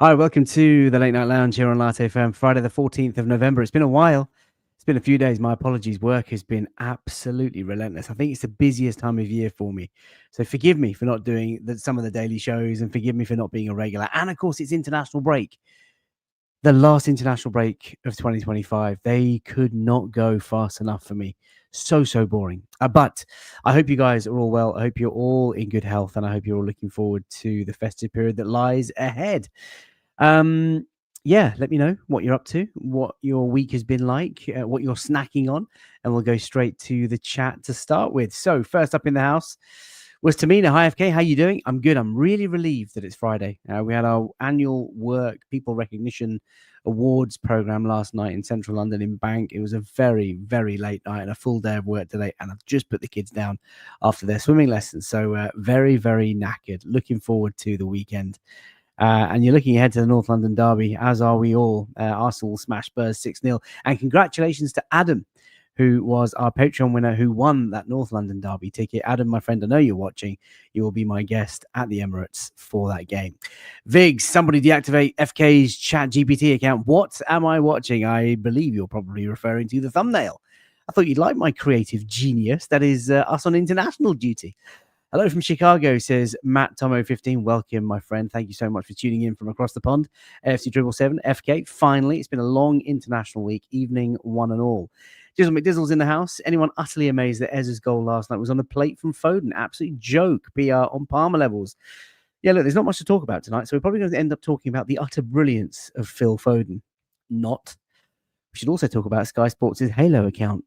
Hi, welcome to the Late Night Lounge here on Latte FM, Friday the 14th of November. It's been a while. It's been a few days. My apologies. Work has been absolutely relentless. I think it's the busiest time of year for me. So forgive me for not doing some of the daily shows and forgive me for not being a regular. And of course, it's international break. The last international break of 2025. They could not go fast enough for me. So boring. But I hope you guys are all well. I hope you're all in good health. And I hope you're all looking forward to the festive period that lies ahead. Yeah, let me know what you're up to, what your week has been like, what you're snacking on, and we'll go straight to the chat to start with. So first up in the house was Tamina. Hi, FK. How you doing? I'm good. I'm really relieved that it's Friday. We had our annual Work People Recognition Awards program last night in central London in Bank. It was a very late night and a full day of work today, and I've just put the kids down after their swimming lessons. So very knackered. Looking forward to the weekend. And you're looking ahead to the North London derby, as are we all. Arsenal smashed Spurs 6-0. And congratulations to Adam, who was our Patreon winner, who won that North London derby ticket. Adam, my friend, I know you're watching. You will be my guest at the Emirates for that game. Viggs, somebody deactivate FK's Chat GPT account. What am I watching? I believe you're probably referring to the thumbnail. I thought you'd like my creative genius. That is us on international duty. Hello from Chicago, says Matt Tomo 15. Welcome, my friend. Thank you so much for tuning in from across the pond. AFC 777, FK. Finally, it's been a long international week, evening one and all. Dizzle McDizzle's in the house. Anyone utterly amazed that Ez's goal last night was on a plate from Foden? Absolute joke. PR on Palmer levels. Yeah, look, there's not much to talk about tonight, so we're probably going to end up talking about the utter brilliance of Phil Foden. Not. We should also talk about Sky Sports' Halo account.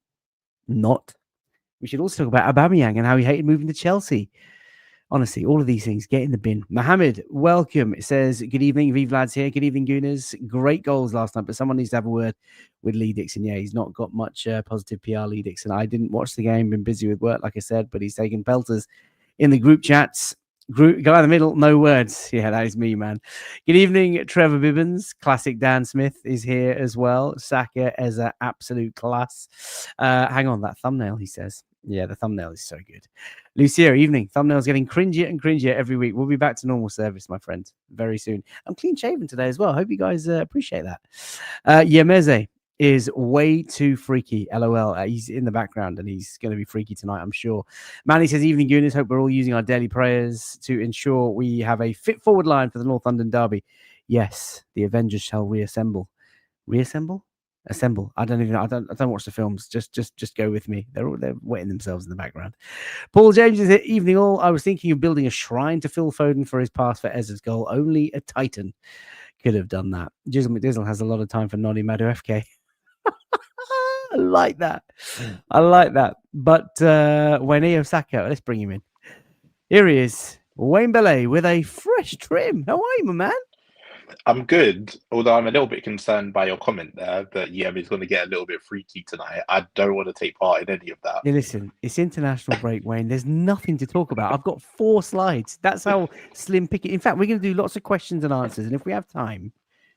Not. We should also talk about Aubameyang and how he hated moving to Chelsea. Honestly, all of these things get in the bin. Mohammed, welcome. It says, good evening. Vive lads here. Good evening, Gooners. Great goals last night, but someone needs to have a word with Lee Dixon. Yeah, he's not got much positive PR, Lee Dixon. I didn't watch the game, been busy with work, like I said, but he's taken pelters in the group chats. Guy in the middle, no words. Yeah, that is me, man. Good evening, Trevor Bibbins. Classic Dan Smith is here as well. Saka as an absolute class. Hang on, that thumbnail, he says. Yeah, the thumbnail is so good. Lucia, evening. Thumbnail's getting cringier and cringier every week. We'll be back to normal service, my friend, very soon. I'm clean shaven today as well. Hope you guys appreciate that. Yemeze is way too freaky. LOL. He's in the background and he's going to be freaky tonight, I'm sure. Manny says, evening, Gooners. Hope we're all using our daily prayers to ensure we have a fit forward line for the North London derby. Yes, the Avengers shall reassemble. Reassemble? Assemble. I don't even know. I don't watch the films. Just go with me. They're wetting themselves in the background. Paul James is here. Evening all. I was thinking of building a shrine to Phil Foden for his pass for Ezra's goal. Only a Titan could have done that. Jizzle McDizzle has a lot of time for Noddy Madu FK. I like that. But Wayne Osaka, let's bring him in. Here he is. Wayne Belay with a fresh trim. How are you, my man? I'm good, although I'm a little bit concerned by your comment there that he's going to get a little bit freaky tonight. I don't want to take part in any of that. Yeah, listen, it's international break, Wayne. There's nothing to talk about. I've got 4 slides. That's how slim picky. In fact, we're going to do lots of questions and answers. And if we have time,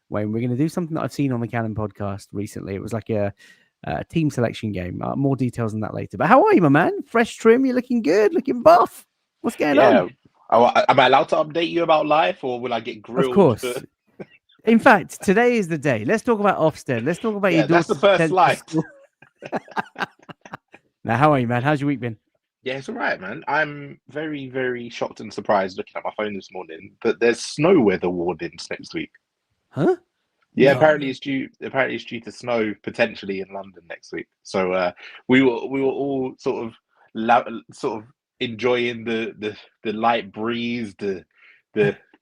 Wayne, we're going to do something that I've seen on the Canon podcast recently. It was like a team selection game. More details on that later. But how are you, my man? Fresh trim. You're looking good, looking buff. What's going on? Am I allowed to update you about life, or will I get grilled? Of course. In fact, today is the day. Let's talk about Ofsted. Let's talk about your daughter's that's the first slide. Now, how are you, man? How's your week been? Yeah, it's all right, man. I'm very shocked and surprised looking at my phone this morning that there's snow weather warnings next week. Huh? Yeah, no. Apparently it's due to snow potentially in London next week. So we were all sort of enjoying the light breeze, the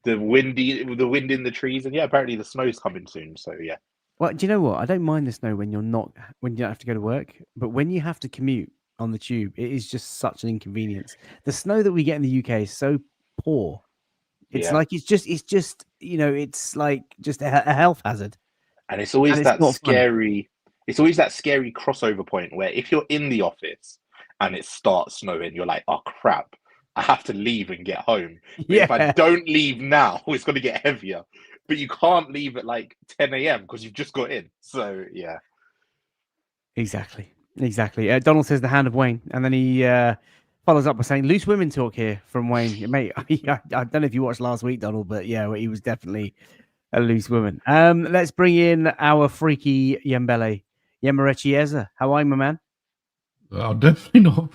wind in the trees, and yeah, apparently the snow's coming soon. So yeah. Well, do you know what? I don't mind the snow when you don't have to go to work, but when you have to commute on the tube, it is just such an inconvenience. The snow that we get in the UK is so poor. It's like it's just it's like just a health hazard. And it's always that scary. It's always that scary crossover point where if you're in the office and it starts snowing, you're like, oh crap, I have to leave and get home. But if I don't leave now, it's going to get heavier. But you can't leave at like 10 a.m. because you've just got in. So, yeah. Exactly. Donald says the hand of Wayne. And then he follows up by saying, loose women talk here from Wayne. Mate, I don't know if you watched last week, Donald, but yeah, he was definitely A loose woman. Let's bring in our freaky Yembele. Yemarechi Eze. How are you, my man? I'm definitely not.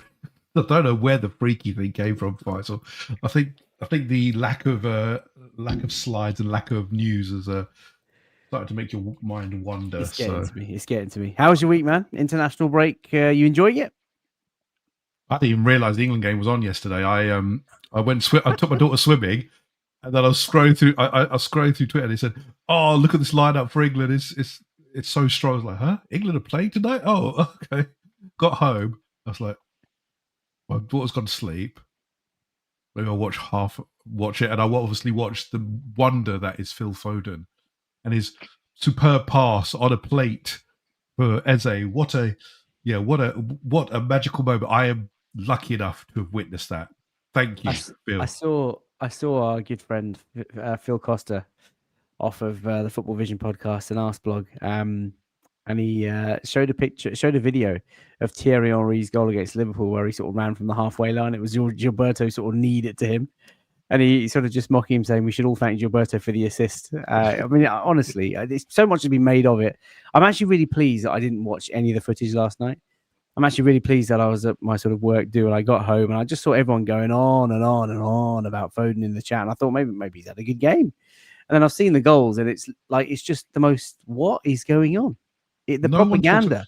I don't know where the freaky thing came from, Faisal. I think the lack of slides and lack of news is starting to make your mind wander. It's getting to me. How was your week, man? International break. You enjoying it? I didn't even realise the England game was on yesterday. I took my daughter swimming, and then I was scrolling through. I scrolled through Twitter. And they said, "Oh, look at this lineup for England. It's so strong." I was like, "Huh? England are playing tonight? Oh, okay." Got home. I was like, my daughter's gone to sleep. Maybe I'll watch it, and I will obviously watch the wonder that is Phil Foden and his superb pass on a plate for Eze. What a magical moment. I am lucky enough to have witnessed that. Thank you, Phil. I saw our good friend Phil Costa off of the Football Vision podcast and Ask Blog, and he showed a video of Thierry Henry's goal against Liverpool where he sort of ran from the halfway line. It was Gilberto sort of kneed it to him, and he sort of just mocking him, saying we should all thank Gilberto for the assist. I mean, honestly, there's so much to be made of it. I'm actually really pleased that I didn't watch any of the footage last night. I'm actually really pleased that I was at my sort of work do and I got home and I just saw everyone going on and on and on about Foden in the chat. And I thought maybe he's had a good game. And then I've seen the goals and it's just the most, what is going on? The propaganda,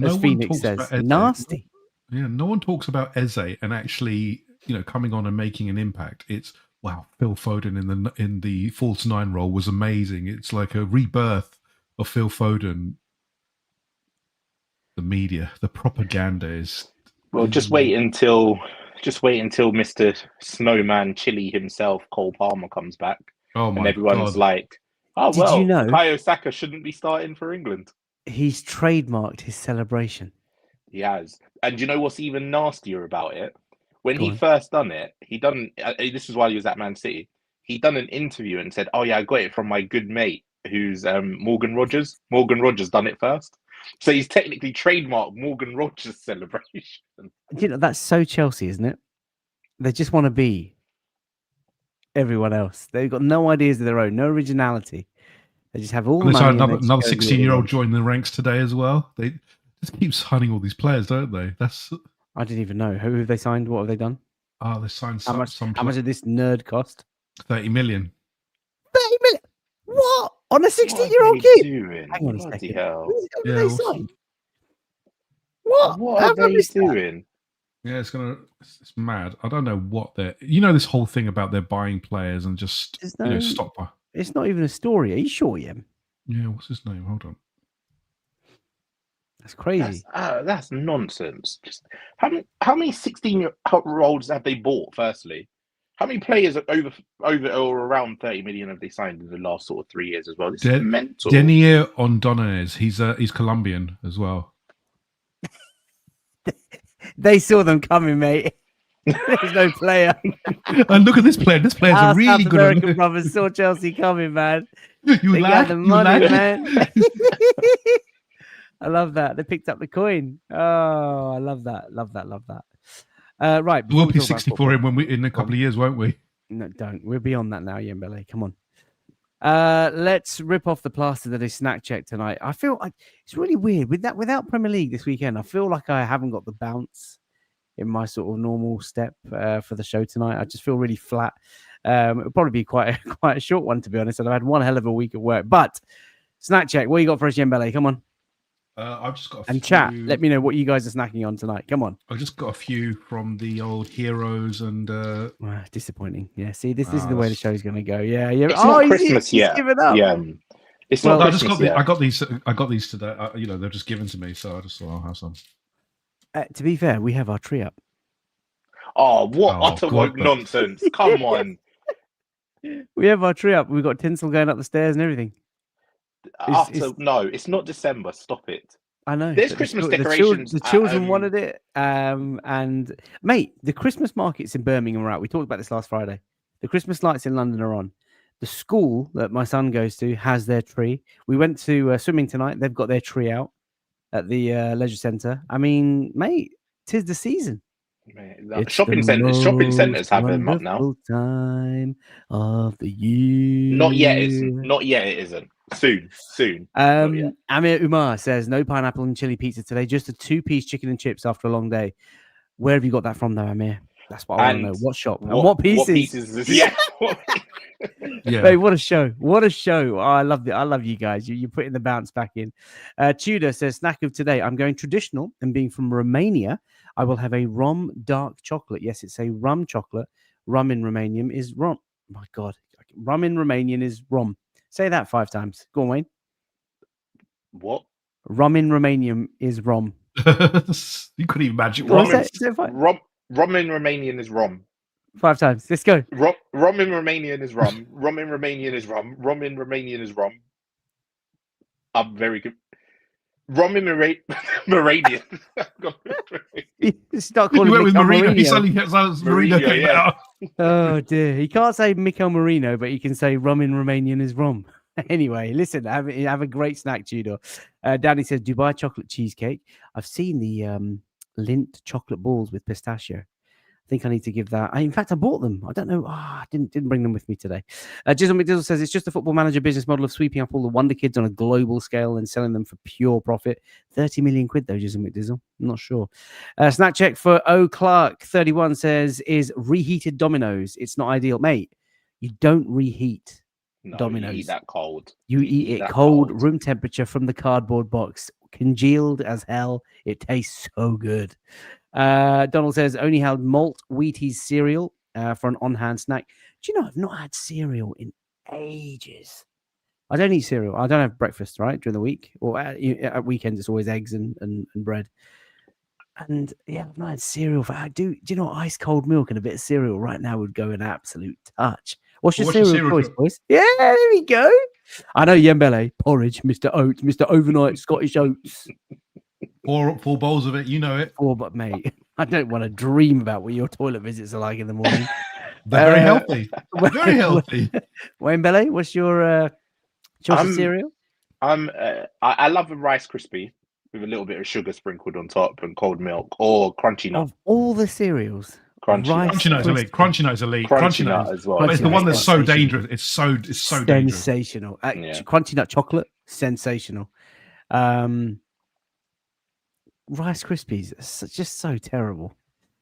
as Phoenix says, nasty. Yeah, no one talks about Eze and actually, coming on and making an impact. It's, wow, Phil Foden in the false nine role was amazing. It's like a rebirth of Phil Foden. The media, the propaganda is. Well, just wait until Mr. Snowman Chili himself, Cole Palmer, comes back. Oh my and everyone's God. like, "Oh Did well, you know Bukayo Saka shouldn't be starting for England." He's trademarked his celebration. He has, and you know what's even nastier about it? When he first done it, this is while he was at Man City. He done an interview and said, "Oh yeah, I got it from my good mate, who's Morgan Rogers. Morgan Rogers done it first." So he's technically trademarked Morgan Rogers' celebration. That's so Chelsea, isn't it? They just want to be everyone else. They've got no ideas of their own, no originality. They just have all the money. Another 16-year-old joined the ranks today as well. They just keep signing all these players, don't they? I didn't even know. Who have they signed? What have they done? Oh, they signed how much did this nerd cost? 30 million. 30 million? What? On a 16-year-old kid? Doing? Hang on a second. Hell. What did they sign? What are they doing? Yeah, it's mad. I don't know what they're. This whole thing about they're buying players and just stop. It's not even a story. Are you sure, Yem? Yeah, what's his name? Hold on. That's crazy. That's nonsense. Just how many 16-year-olds have they bought? Firstly, how many players over or around 30 million have they signed in the last sort of 3 years as well? This is mental. Denier Ordonez, he's Colombian as well. They saw them coming, mate. There's no player. And look at this player. This player's a really South good. American brothers saw Chelsea coming, man. They got the money, man. I love that. They picked up the coin. Oh, I love that. Love that. Right. We'll be 60 for him in a couple of years, won't we? No, don't. We're beyond that now, Yembele. Come on. Let's rip off the plaster that is Snack Check tonight. I feel like it's really weird without Premier League this weekend. I feel like I haven't got the bounce in my sort of normal step for the show tonight. I just feel really flat. It'll probably be quite a short one, to be honest. And I've had one hell of a week at work. But Snack Check, what you got for us, Yembele? Come on. I've just got chat. Let me know what you guys are snacking on tonight. Come on. I've just got a few from the old heroes and disappointing. Yeah, see, this is the way the show's going to go. Yeah. It's not Christmas yet. Given up. Yeah. It's not. I got these today. They're just given to me, so I just thought I'll have some. To be fair, we have our tree up. Oh, what utter nonsense! Come on. We have our tree up. We've got tinsel going up the stairs and everything. No, it's not December. Stop it. I know. There's Christmas decorations. The children wanted it. And mate, the Christmas markets in Birmingham are out. We talked about this last Friday. The Christmas lights in London are on. The school that my son goes to has their tree. We went to swimming tonight. They've got their tree out at the leisure centre. I mean, mate, 'tis the season. Shopping centers have them up now. Time of the year. Not yet. It isn't. Soon. Amir Umar says no pineapple and chili pizza today. Just a 2-piece chicken and chips after a long day. Where have you got that from, though, Amir? That's what I want to know. What shop? And what pieces? What pieces? Yeah. Yeah. Mate, what a show. What a show. Oh, I love it. I love you guys. You're putting the bounce back in. Tudor says, snack of today. I'm going traditional, and being from Romania, I will have a rum dark chocolate. Yes, it's a rum chocolate. Rum in Romanian is rum. My God. Rum in Romanian is rum. Say that 5 times. Go on, Wayne. What? Rum in Romanian is rum. You couldn't even imagine. Rum in Romanian is rum. 5 times. Let's go. Rum in Romanian is rum. Rum in Romanian is rum. Rum in Romanian is rum. I'm very good. Rum in Moranian. Start calling went with Marino. He Mourinho. suddenly Marino came out. Oh dear. He can't say Mikel Marino, but he can say rum in Romanian is rum. Anyway, listen, have a great snack, Tudor. Danny says Dubai chocolate cheesecake. I've seen the Lindt chocolate balls with pistachio. I think I need to give that. In fact, I bought them. I don't know. I didn't bring them with me today. Jizzle McDizzle says it's just a football manager business model of sweeping up all the wonder kids on a global scale and selling them for pure profit. 30 million quid though, Jizzle McDizzle. I'm not sure. Snack check for O Clark 31 says is reheated Dominoes. It's not ideal, mate. You don't reheat Dominoes. You eat that cold. You eat it cold, room temperature from the cardboard box, congealed as hell. It tastes so good. Donald says only had malt Wheaties cereal for an on-hand snack. Do you know I've not had cereal in ages? I don't eat cereal. I don't have breakfast right during the week, or at weekends it's always eggs and bread. And yeah, I've not had cereal for. Do you know ice cold milk and a bit of cereal right now would go an absolute touch. What's your cereal choice, boys? Yeah, there we go. I know Yembele, porridge, Mr. Oats, Mr. Overnight Scottish Oats. 4 bowls of it, you know it. But mate, I don't want to dream about what your toilet visits are like in the morning. They're very healthy. Very healthy. Wayne Bellet, what's your choice of cereal? I love a Rice Krispie with a little bit of sugar sprinkled on top and cold milk, or Crunchy Nut. Of all the cereals, Crunchy Nut's elite. Crunchy Nut as well. It's the one that's so dangerous. It's so dangerous. Sensational. Crunchy Nut chocolate, sensational. Rice Krispies, just so terrible.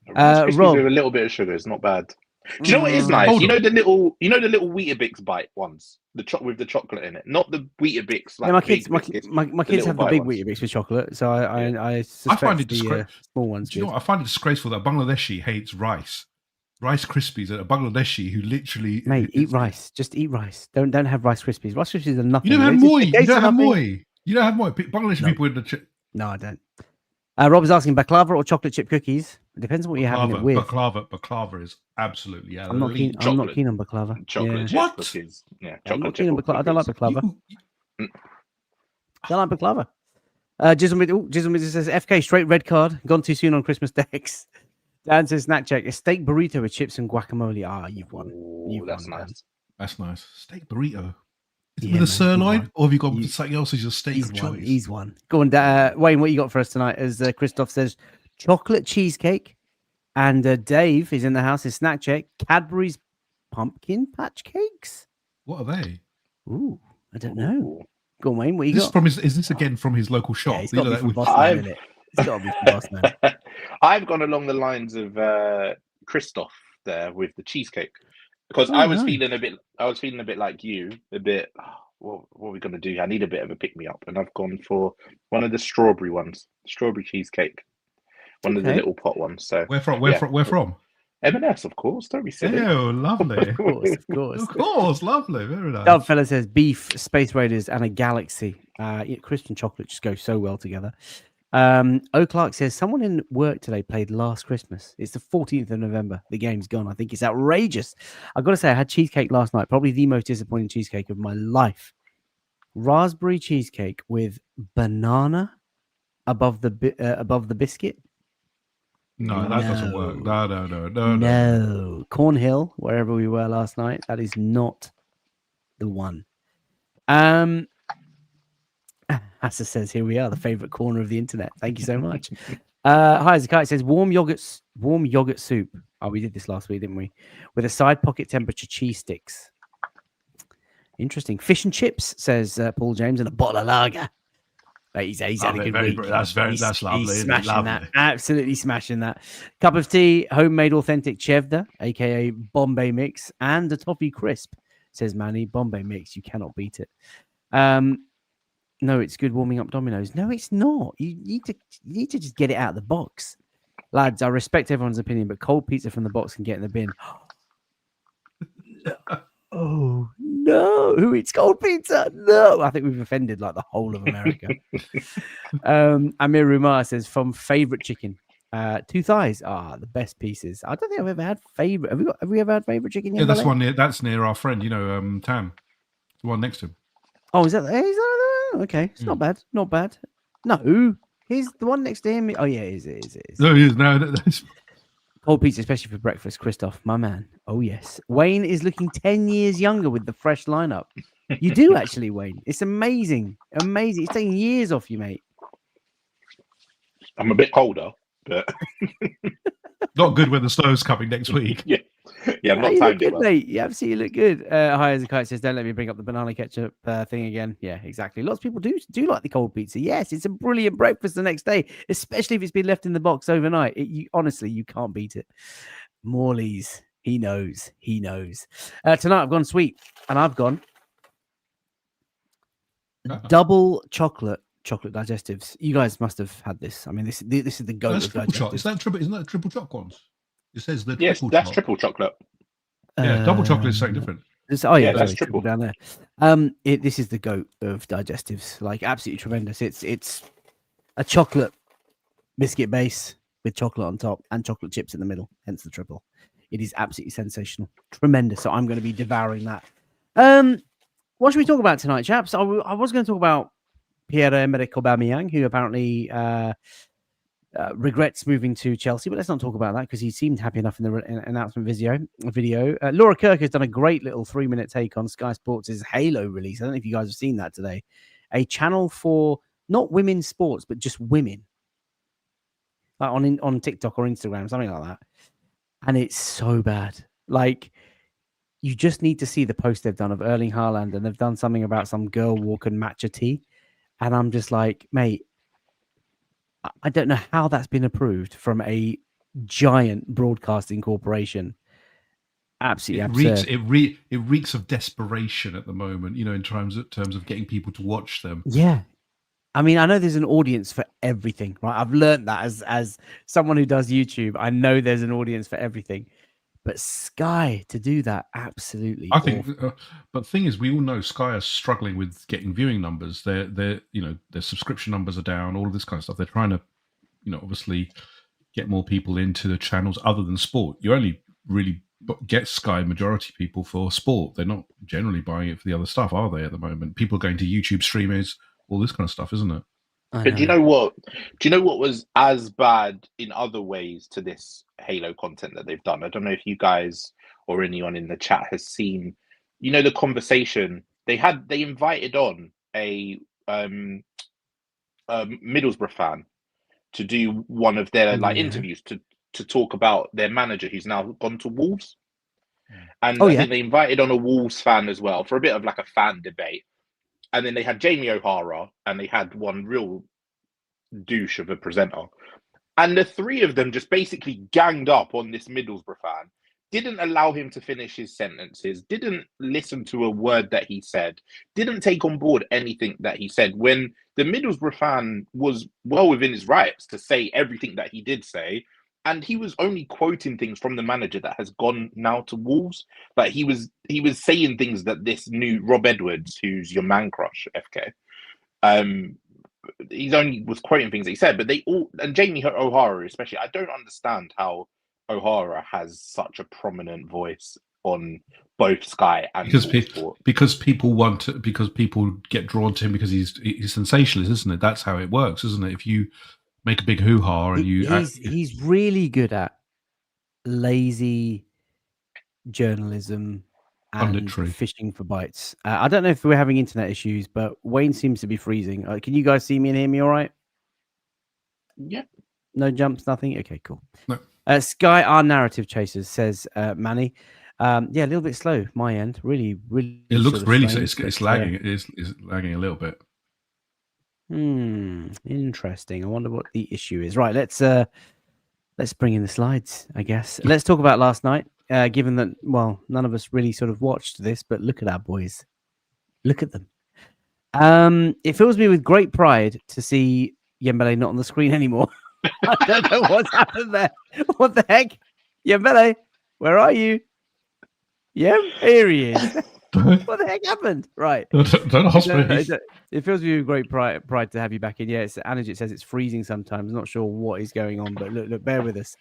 Rice Krispies with a little bit of sugar is not bad. Do you know what is nice? You know the little Weetabix bite ones, with the chocolate in it, not the Weetabix. Like my kids have the big Weetabix with chocolate, so I find it small ones. Do you know what? I find it disgraceful that Bangladeshi hates Rice Krispies. A Bangladeshi who literally eat rice. Just eat rice. Don't have Rice Krispies. Rice Krispies are nothing. You don't have moi. You don't have moi. Bangladeshi people in the. No, I don't. Rob is asking baklava or chocolate chip cookies. It depends on what you're having it with. Baklava is absolutely. I'm not keen on baklava. Chocolate chip cookies. Yeah, chocolate chip cookies. I don't like baklava. I don't like baklava. Jizzle says FK straight red card. Gone too soon on Christmas decks. Dan says snack check. A steak burrito with chips and guacamole. You've won. That's nice. Dan. That's nice. Steak burrito. Is it with a sirloin, or have you got something else as your steak of choice? He's one. Go on, Wayne. What you got for us tonight? As Christoph says, chocolate cheesecake, and Dave is in the house. His snack check: Cadbury's pumpkin patch cakes. What are they? Ooh, I don't know. Go on, Wayne. What you got? Is this again from his local shop? Yeah, it's got to be from Boston, isn't it? It's got to be from Boston. I've gone along the lines of Christoph there with the cheesecake. Because I was feeling a bit like you, what are we going to do? I need a bit of a pick-me-up. And I've gone for one of the strawberry ones, strawberry cheesecake. One of the little pot ones. So Where from? M&S, of course. Don't be silly. Oh, lovely. Of course. Of course, lovely. Very nice. Dub fella says beef, Space Raiders, and a Galaxy. Christian chocolate just goes so well together. O Clark says someone in work today played Last Christmas. It's the 14th of November. The game's gone. I think it's outrageous. I've got to say, I had cheesecake last night. Probably the most disappointing cheesecake of my life. Raspberry cheesecake with banana above the biscuit. No, that doesn't work. No. Cornhill, wherever we were last night, that is not the one. Asa says, here we are, the favorite corner of the internet. Thank you so much. Hi, Zakai. It says warm yogurt soup. Oh, we did this last week, didn't we? With a side pocket temperature cheese sticks. Interesting. Fish and chips, says Paul James, and a bottle of lager. He's had a good week. That's lovely. He's smashing that. Absolutely smashing that. Cup of tea, homemade authentic chevda, aka Bombay mix, and a toffee crisp, says Manny. Bombay mix, you cannot beat it. No, it's good warming up Domino's. No, it's not. You need to just get it out of the box. Lads, I respect everyone's opinion, but cold pizza from the box can get in the bin. Oh no, who eats cold pizza? No, I think we've offended like the whole of America. Amir Rumar says from favorite chicken, 2 thighs are the best pieces. I don't think I've ever had favorite. Have we ever had favorite chicken? Yeah, that's near our friend, Tam, the one next to him. Oh, is that okay? It's not bad. Not bad. No, he's the one next to him. Oh yeah, it is. No, he is. No, that's... Cold pizza, especially for breakfast. Christoph, my man. Oh, yes. Wayne is looking 10 years younger with the fresh lineup. You do, actually, Wayne. It's amazing. Amazing. It's taking years off you, mate. I'm a bit colder, but... Not good when the snow's coming next week. Yeah, I'm not you timed look good, mate. You absolutely look good. Hi, as a kite says, don't let me bring up the banana ketchup thing again. Yeah, exactly. Lots of people do like the cold pizza. Yes, it's a brilliant breakfast the next day, especially if it's been left in the box overnight. Honestly, you can't beat it. Morley's, he knows. Tonight I've gone sweet, and I've gone double chocolate digestives. You guys must have had this. I mean, this is the goat of digestives. Isn't that triple choc ones? It says the yes, that's triple chocolate. Yeah, double chocolate is something different. That's triple down there. This is the goat of digestives. Like absolutely tremendous. It's a chocolate biscuit base with chocolate on top and chocolate chips in the middle. Hence the triple. It is absolutely sensational, tremendous. So I'm going to be devouring that. What should we talk about tonight, chaps? I was going to talk about Pierre-Emerick Aubameyang, who apparently regrets moving to Chelsea, but let's not talk about that because he seemed happy enough in the announcement video. Laura Kirk has done a great little 3-minute take on Sky Sports' Halo release. I don't know if you guys have seen that today. A channel for not women's sports, but just women. Like on TikTok or Instagram, something like that. And it's so bad. Like, you just need to see the post they've done of Erling Haaland, and they've done something about some girl walking matcha tea. And I'm just like, mate, I don't know how that's been approved from a giant broadcasting corporation. Absolutely absurd. It reeks of desperation at the moment, in terms of getting people to watch them. Yeah. I mean, I know there's an audience for everything, right? I've learned that as someone who does YouTube. I know there's an audience for everything. But Sky to do that, absolutely. I think, but the thing is, we all know Sky are struggling with getting viewing numbers. Their subscription numbers are down. All of this kind of stuff. They're trying to, obviously get more people into the channels other than sport. You only really get Sky majority people for sport. They're not generally buying it for the other stuff, are they? At the moment, people are going to YouTube streamers, all this kind of stuff, isn't it? But do you know what? Do you know what was as bad in other ways to this Halo content that they've done? I don't know if you guys or anyone in the chat has seen, the conversation they had. They invited on a Middlesbrough fan to do one of their interviews to talk about their manager who's now gone to Wolves. And I think they invited on a Wolves fan as well for a bit of like a fan debate. And then they had Jamie O'Hara, and they had one real douche of a presenter. And the three of them just basically ganged up on this Middlesbrough fan, didn't allow him to finish his sentences, didn't listen to a word that he said, didn't take on board anything that he said, when the Middlesbrough fan was well within his rights to say everything that he did say. And he was only quoting things from the manager that has gone now to Wolves. But he was saying things that this new Rob Edwards, who's your man crush, FK, he's only was quoting things that he said. But they all, and Jamie O'Hara especially, I don't understand how O'Hara has such a prominent voice on both Sky and because people get drawn to him because he's sensationalist, isn't it? That's how it works, isn't it? If you make a big hoo-ha and he's really good at lazy journalism and fishing for bites. I don't know if we're having internet issues, but Wayne seems to be freezing. Can you guys see me and hear me all right? Yeah. No jumps, nothing. Okay, cool. No. Sky, our narrative chasers, says Manny. Yeah, a little bit slow. My end, really. It looks sort of really. strange, It's lagging. It is lagging a little bit. Interesting. I wonder what the issue is. Right, let's bring in the slides, I guess. Let's talk about last night, given that, well, none of us really sort of watched this, but look at our boys. Look at them. It fills me with great pride to see Dembele not on the screen anymore. I don't know what's happened there. What the heck? Dembele, where are you? Yeah, here he is. What the heck happened? Right. It fills me with great pride to have you back in. Yeah, Anajit says it's freezing sometimes. Not sure what is going on, but look, bear with us.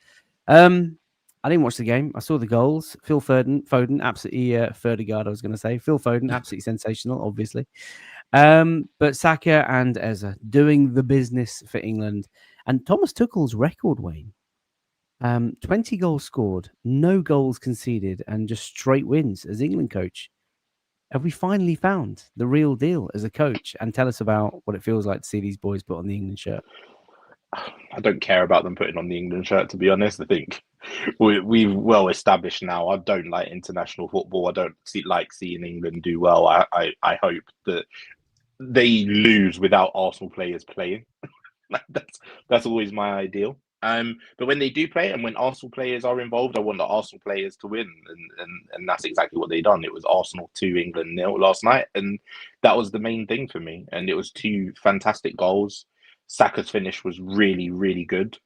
I didn't watch the game. I saw the goals. Phil Foden, absolutely Ferdegaard, I was going to say. Phil Foden, absolutely sensational, obviously. But Saka and Eze doing the business for England. And Thomas Tuchel's record, Wayne. 20 goals scored, no goals conceded, and just straight wins as England coach. Have we finally found the real deal as a coach? And tell us about what it feels like to see these boys put on the England shirt. I don't care about them putting on the England shirt, to be honest. I think we've well established now. I don't like international football. I don't like seeing England do well. I hope that they lose without Arsenal players playing. That's always my ideal. But when they do play and when Arsenal players are involved, I want the Arsenal players to win, and that's exactly what they done. It was Arsenal 2, England 0 last night, and that was the main thing for me. And it was 2 fantastic goals. Saka's finish was really, really good.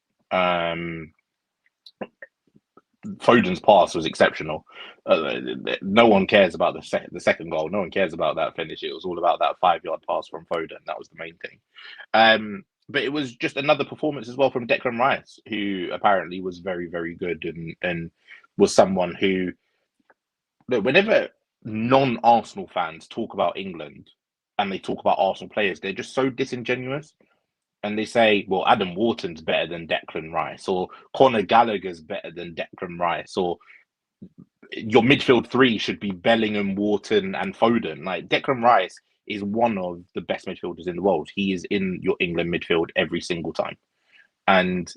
Foden's pass was exceptional. No one cares about the second goal. No one cares about that finish. It was all about that 5-yard pass from Foden. That was the main thing. But it was just another performance as well from Declan Rice, who apparently was very, very good and was someone who, whenever non-Arsenal fans talk about England and they talk about Arsenal players, they're just so disingenuous. And they say, well, Adam Wharton's better than Declan Rice, or Conor Gallagher's better than Declan Rice, or your midfield 3 should be Bellingham, Wharton, and Foden. Like, Declan Rice is one of the best midfielders in the world. He is in your England midfield every single time. And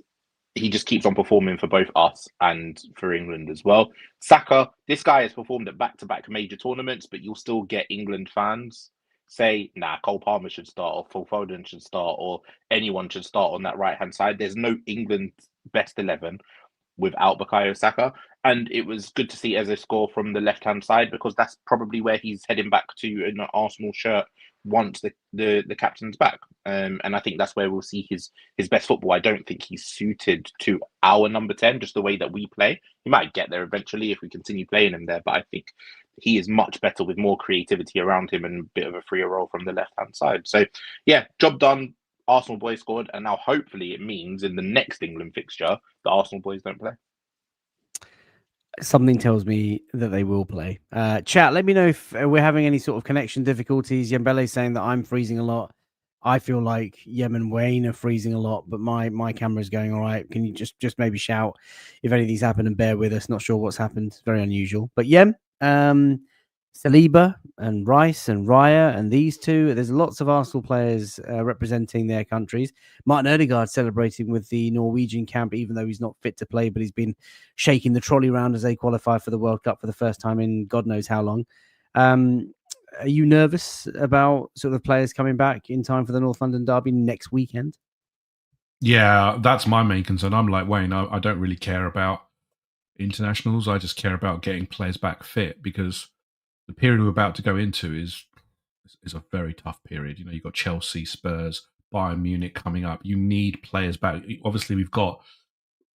he just keeps on performing for both us and for England as well. Saka, this guy has performed at back-to-back major tournaments, but you'll still get England fans say, nah, Cole Palmer should start, or Phil Foden should start, or anyone should start on that right-hand side. There's no England best 11 without Bukayo Saka. And it was good to see Eze score from the left-hand side, because that's probably where he's heading back to in an Arsenal shirt once the captain's back. And I think that's where we'll see his best football. I don't think he's suited to our number 10, just the way that we play. He might get there eventually if we continue playing him there, but I think he is much better with more creativity around him and a bit of a freer role from the left-hand side. So, yeah, job done. Arsenal boys scored, and now hopefully it means in the next England fixture, the Arsenal boys don't play. Something tells me that they will play. Chat, let me know if we're having any sort of connection difficulties. Dembele saying that I'm freezing a lot. I feel like Yem and Wayne are freezing a lot, but my camera's going all right. Can you just maybe shout if anything's happened and bear with us? Not sure what's happened. Very unusual. But Yem, Saliba and Rice and Raya and these two, there's lots of Arsenal players representing their countries. Martin Odegaard celebrating with the Norwegian camp, even though he's not fit to play, but he's been shaking the trolley around as they qualify for the World Cup for the first time in God knows how long. Are you nervous about sort of players coming back in time for the North London derby next weekend? Yeah, that's my main concern. I'm like Wayne, I don't really care about internationals. I just care about getting players back fit, because the period we're about to go into is a very tough period. You know, you've got Chelsea, Spurs, Bayern Munich coming up. You need players back. Obviously, we've got,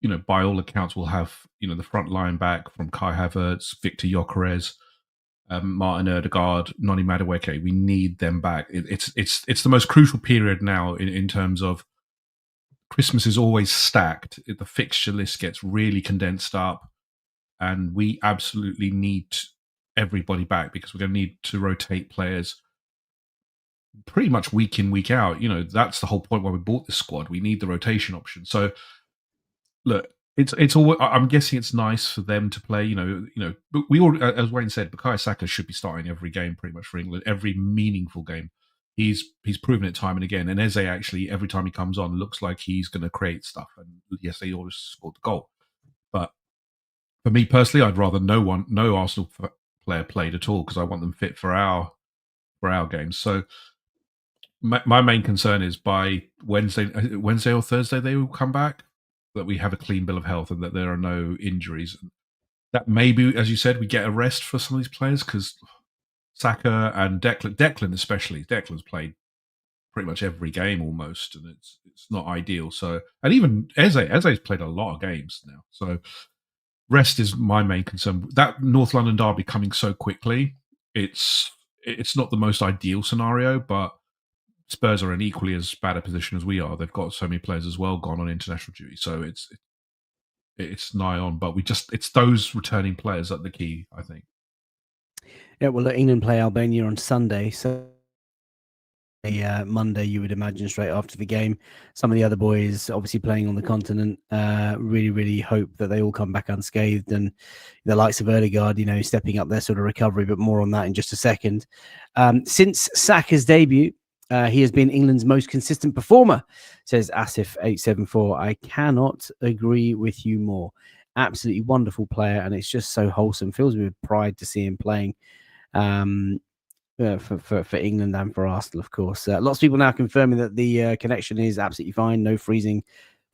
you know, by all accounts, we'll have, you know, the front line back from Kai Havertz, Victor Gyökeres, Martin Odegaard, Noni Madueke. We need them back. It's the most crucial period now in terms of Christmas is always stacked. The fixture list gets really condensed up, and we absolutely need everybody back, because we're going to need to rotate players pretty much week in, week out. You know, that's the whole point why we bought this squad. We need the rotation option. So, look, it's all. I'm guessing it's nice for them to play. You know, we all, as Wayne said, Bukayo Saka should be starting every game pretty much for England, every meaningful game. he's proven it time and again. And Eze actually, every time he comes on, looks like he's going to create stuff. And yes, he always scored the goal. But for me personally, I'd rather no Arsenal player played at all, because I want them fit for our games. So my main concern is by Wednesday or Thursday they will come back, that we have a clean bill of health and that there are no injuries. That maybe, as you said, we get a rest for some of these players, because Saka and Declan especially, Declan's played pretty much every game almost, and it's not ideal. So, and even Eze's played a lot of games now. So rest is my main concern. That North London derby coming so quickly, it's not the most ideal scenario, but Spurs are in equally as bad a position as we are. They've got so many players as well gone on international duty, so it's nigh on. But it's those returning players that are the key, I think. Yeah, well, England play Albania on Sunday, so Monday you would imagine straight after the game. Some of the other boys, obviously playing on the continent, really, really hope that they all come back unscathed, and the likes of Ødegaard, stepping up their sort of recovery. But more on that in just a second. Since Saka's debut, he has been England's most consistent performer, says Asif874. I cannot agree with you more. Absolutely wonderful player, and it's just so wholesome. Fills me with pride to see him playing for England and for Arsenal, of course. Lots of people now confirming that the connection is absolutely fine, no freezing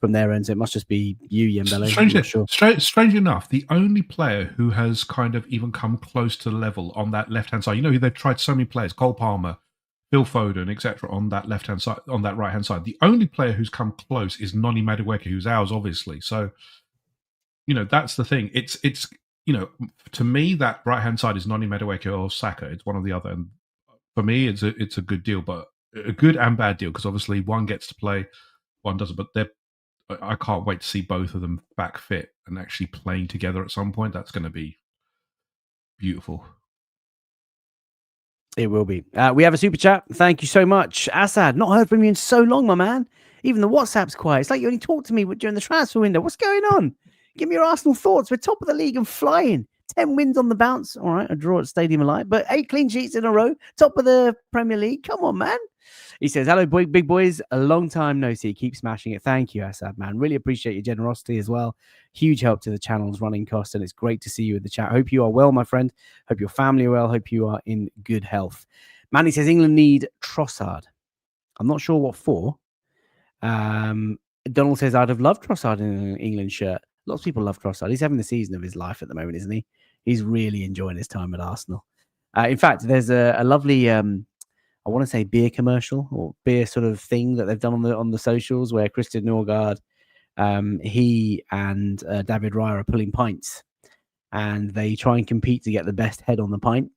from their end, so it must just be you, Yembele. Strange enough, the only player who has kind of even come close to the level on that left-hand side, they've tried so many players, Cole Palmer, Phil Foden, etc., on that left-hand side, on that right-hand side. The only player who's come close is Noni Madueke, who's ours, obviously. So, that's the thing. It's to me, that right-hand side is Noni Madueke or Saka. It's one or the other. And for me, it's a good deal, but a good and bad deal, because obviously one gets to play, one doesn't. But I can't wait to see both of them back fit and actually playing together at some point. That's going to be beautiful. It will be. We have a super chat. Thank you so much. Assad, not heard from you in so long, my man. Even the WhatsApp's quiet. It's like you only talked to me during the transfer window. What's going on? Give me your Arsenal thoughts. We're top of the league and flying. 10 wins on the bounce. All right, a draw at Stadium of Light, but 8 clean sheets in a row. Top of the Premier League. Come on, man. He says, hello, big boys. A long time no see. Keep smashing it. Thank you, Assad, man. Really appreciate your generosity as well. Huge help to the channel's running costs, and it's great to see you in the chat. Hope you are well, my friend. Hope your family are well. Hope you are in good health. Manny says, England need Trossard. I'm not sure what for. Donald says, I'd have loved Trossard in an England shirt. Lots of people love Trossard. He's having the season of his life at the moment, isn't he? He's really enjoying his time at Arsenal. In fact, there's a lovely, I want to say beer commercial or beer sort of thing that they've done on the socials, where Christian Norgard, he and David Raya are pulling pints, and they try and compete to get the best head on the pint.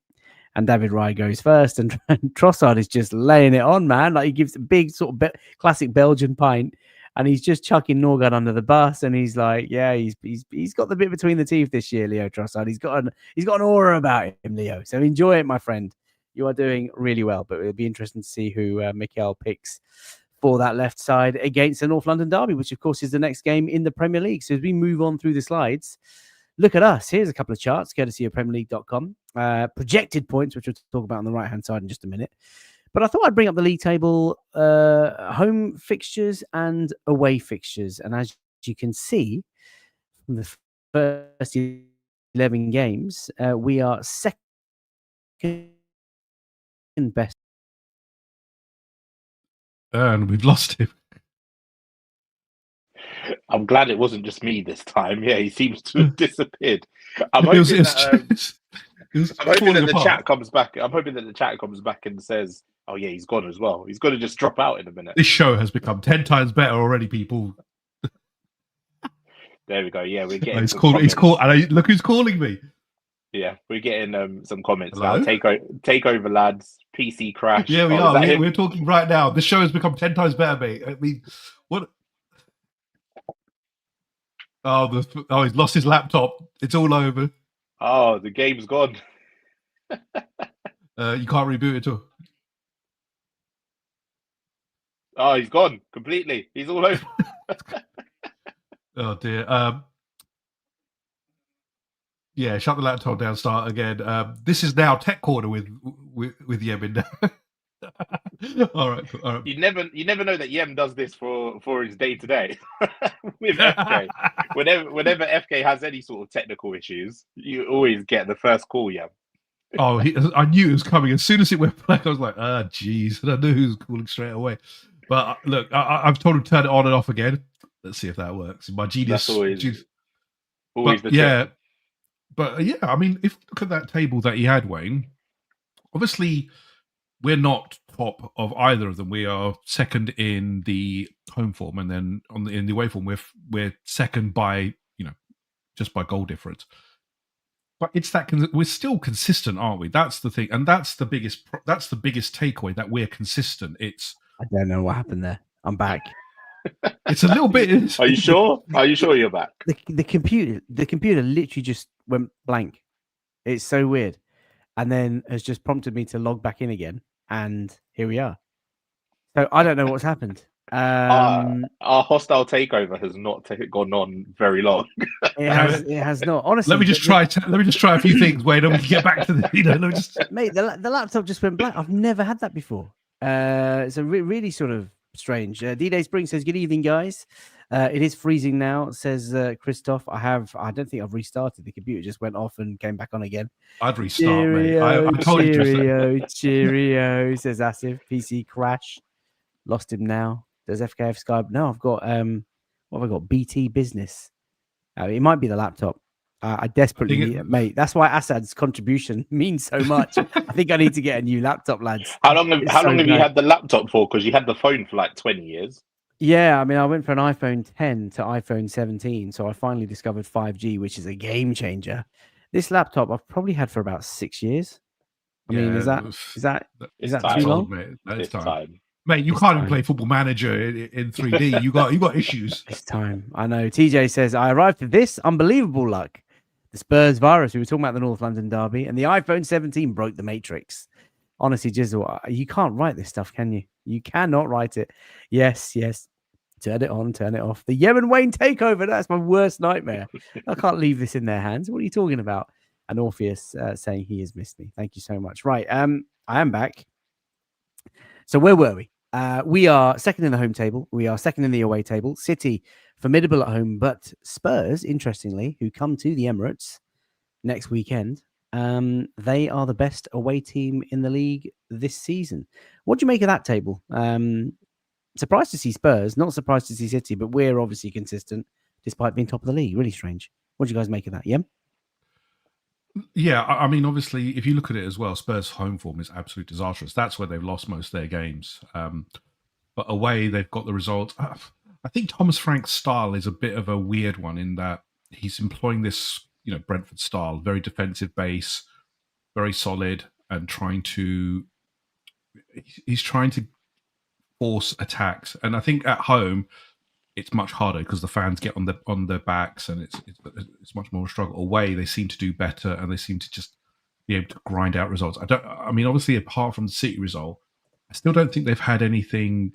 And David Raya goes first, and Trossard is just laying it on, man. Like, he gives a big sort of classic Belgian pint, and he's just chucking Norgard under the bus, and he's like, yeah, he's got the bit between the teeth this year, Leo Trossard. He's got an aura about him, Leo. So enjoy it, my friend. You are doing really well, but it'll be interesting to see who Mikel picks for that left side against the North London derby, which of course is the next game in the Premier League. So as we move on through the slides, look at us. Here's a couple of charts, courtesy of PremierLeague.com. Projected points, which we'll talk about on the right-hand side in just a minute. But I thought I'd bring up the league table, home fixtures and away fixtures. And as you can see, from the first 11 games, we are second best. And we've lost him. I'm glad it wasn't just me this time. Yeah, he seems to have disappeared. I'm hoping that the chat comes back. I'm hoping that the chat comes back and says, "Oh yeah, he's gone as well. He's going to just drop out in a minute." This show has become 10 times better already, people. There we go. Yeah, we're getting. He's called. And look who's calling me. Yeah, we're getting some comments now. Take over, lads. PC crash. Yeah, we are. We're talking right now. This show has become 10 times better, mate. I mean, what? Oh, he's lost his laptop. It's all over. Oh, the game's gone. You can't reboot it all. Oh, he's gone completely. He's all over. Oh dear. Yeah, shut the laptop down. Start again. This is now Tech Corner with Yemin. All right. You never know that Yem does this for his day to day with FK. Whenever FK has any sort of technical issues, you always get the first call, Yem. Oh, I knew it was coming. As soon as it went black, I was like, geez. And I knew he was calling straight away. But look, I've told him to turn it on and off again. Let's see if that works. My genius. That's always the yeah. But yeah, I mean, if you look at that table that he had, Wayne, obviously we're not top of either of them. We are second in the home form, and then in the away form, we're second by just by goal difference. But it's that we're still consistent, aren't we? That's the thing, and that's the biggest takeaway, that we're consistent. I don't know what happened there. I'm back. It's a little bit. Are you sure? Are you sure you're back? The computer literally just went blank. It's so weird, and then has just prompted me to log back in again, and here we are. So I don't know what's happened. Our hostile takeover has not gone on very long. It has not. Honestly, let me just try a few things. Wait, then we can get back to the. Let me just. Mate, the laptop just went blank. I've never had that before. It's a really sort of strange. D-Day Spring says, "Good evening, guys. It is freezing now," says Christoph. I don't think I've restarted. The computer just went off and came back on again. I'd restart, mate. I told you. Cheerio, says Asif. PC crash. Lost him now. Does FKF Skype? No, I've got what have I got? BT Business. It might be the laptop. I desperately need it, mate. That's why Assad's contribution means so much. I think I need to get a new laptop, lads. How long have you had the laptop for? Because you had the phone for like 20 years. Yeah, I mean, I went from an iPhone 10 to iPhone 17, so I finally discovered 5G, which is a game changer. This laptop I've probably had for about 6 years. I mean, is that too long? Mate. That's time. Mate, you can't even play Football Manager in 3D. You got issues. It's time. I know. TJ says, I arrived at this unbelievable luck. The Spurs virus. We were talking about the North London derby, and the iPhone 17 broke the matrix. Honestly, Jizzle, you can't write this stuff, can you? You cannot write it. Yes. Turn it on, turn it off. The Yemen Wayne takeover. That's my worst nightmare. I can't leave this in their hands. What are you talking about? And Orpheus saying he has missed me. Thank you so much. Right. I am back. So where were we? We are second in the home table. We are second in the away table. City, formidable at home, but Spurs, interestingly, who come to the Emirates next weekend, they are the best away team in the league this season. What do you make of that table? Surprised to see Spurs, not surprised to see City, but we're obviously consistent despite being top of the league. Really strange. What do you guys make of that? Yeah, I mean, obviously, if you look at it as well, Spurs' home form is absolutely disastrous. That's where they've lost most of their games. But away, they've got the result. I think Thomas Frank's style is a bit of a weird one in that he's employing this, Brentford style, very defensive base, very solid, and he's trying to force attacks. And I think at home, it's much harder because the fans get on their backs, and it's much more a struggle. Away, they seem to do better, and they seem to just be able to grind out results. I mean, obviously, apart from the City result, I still don't think they've had anything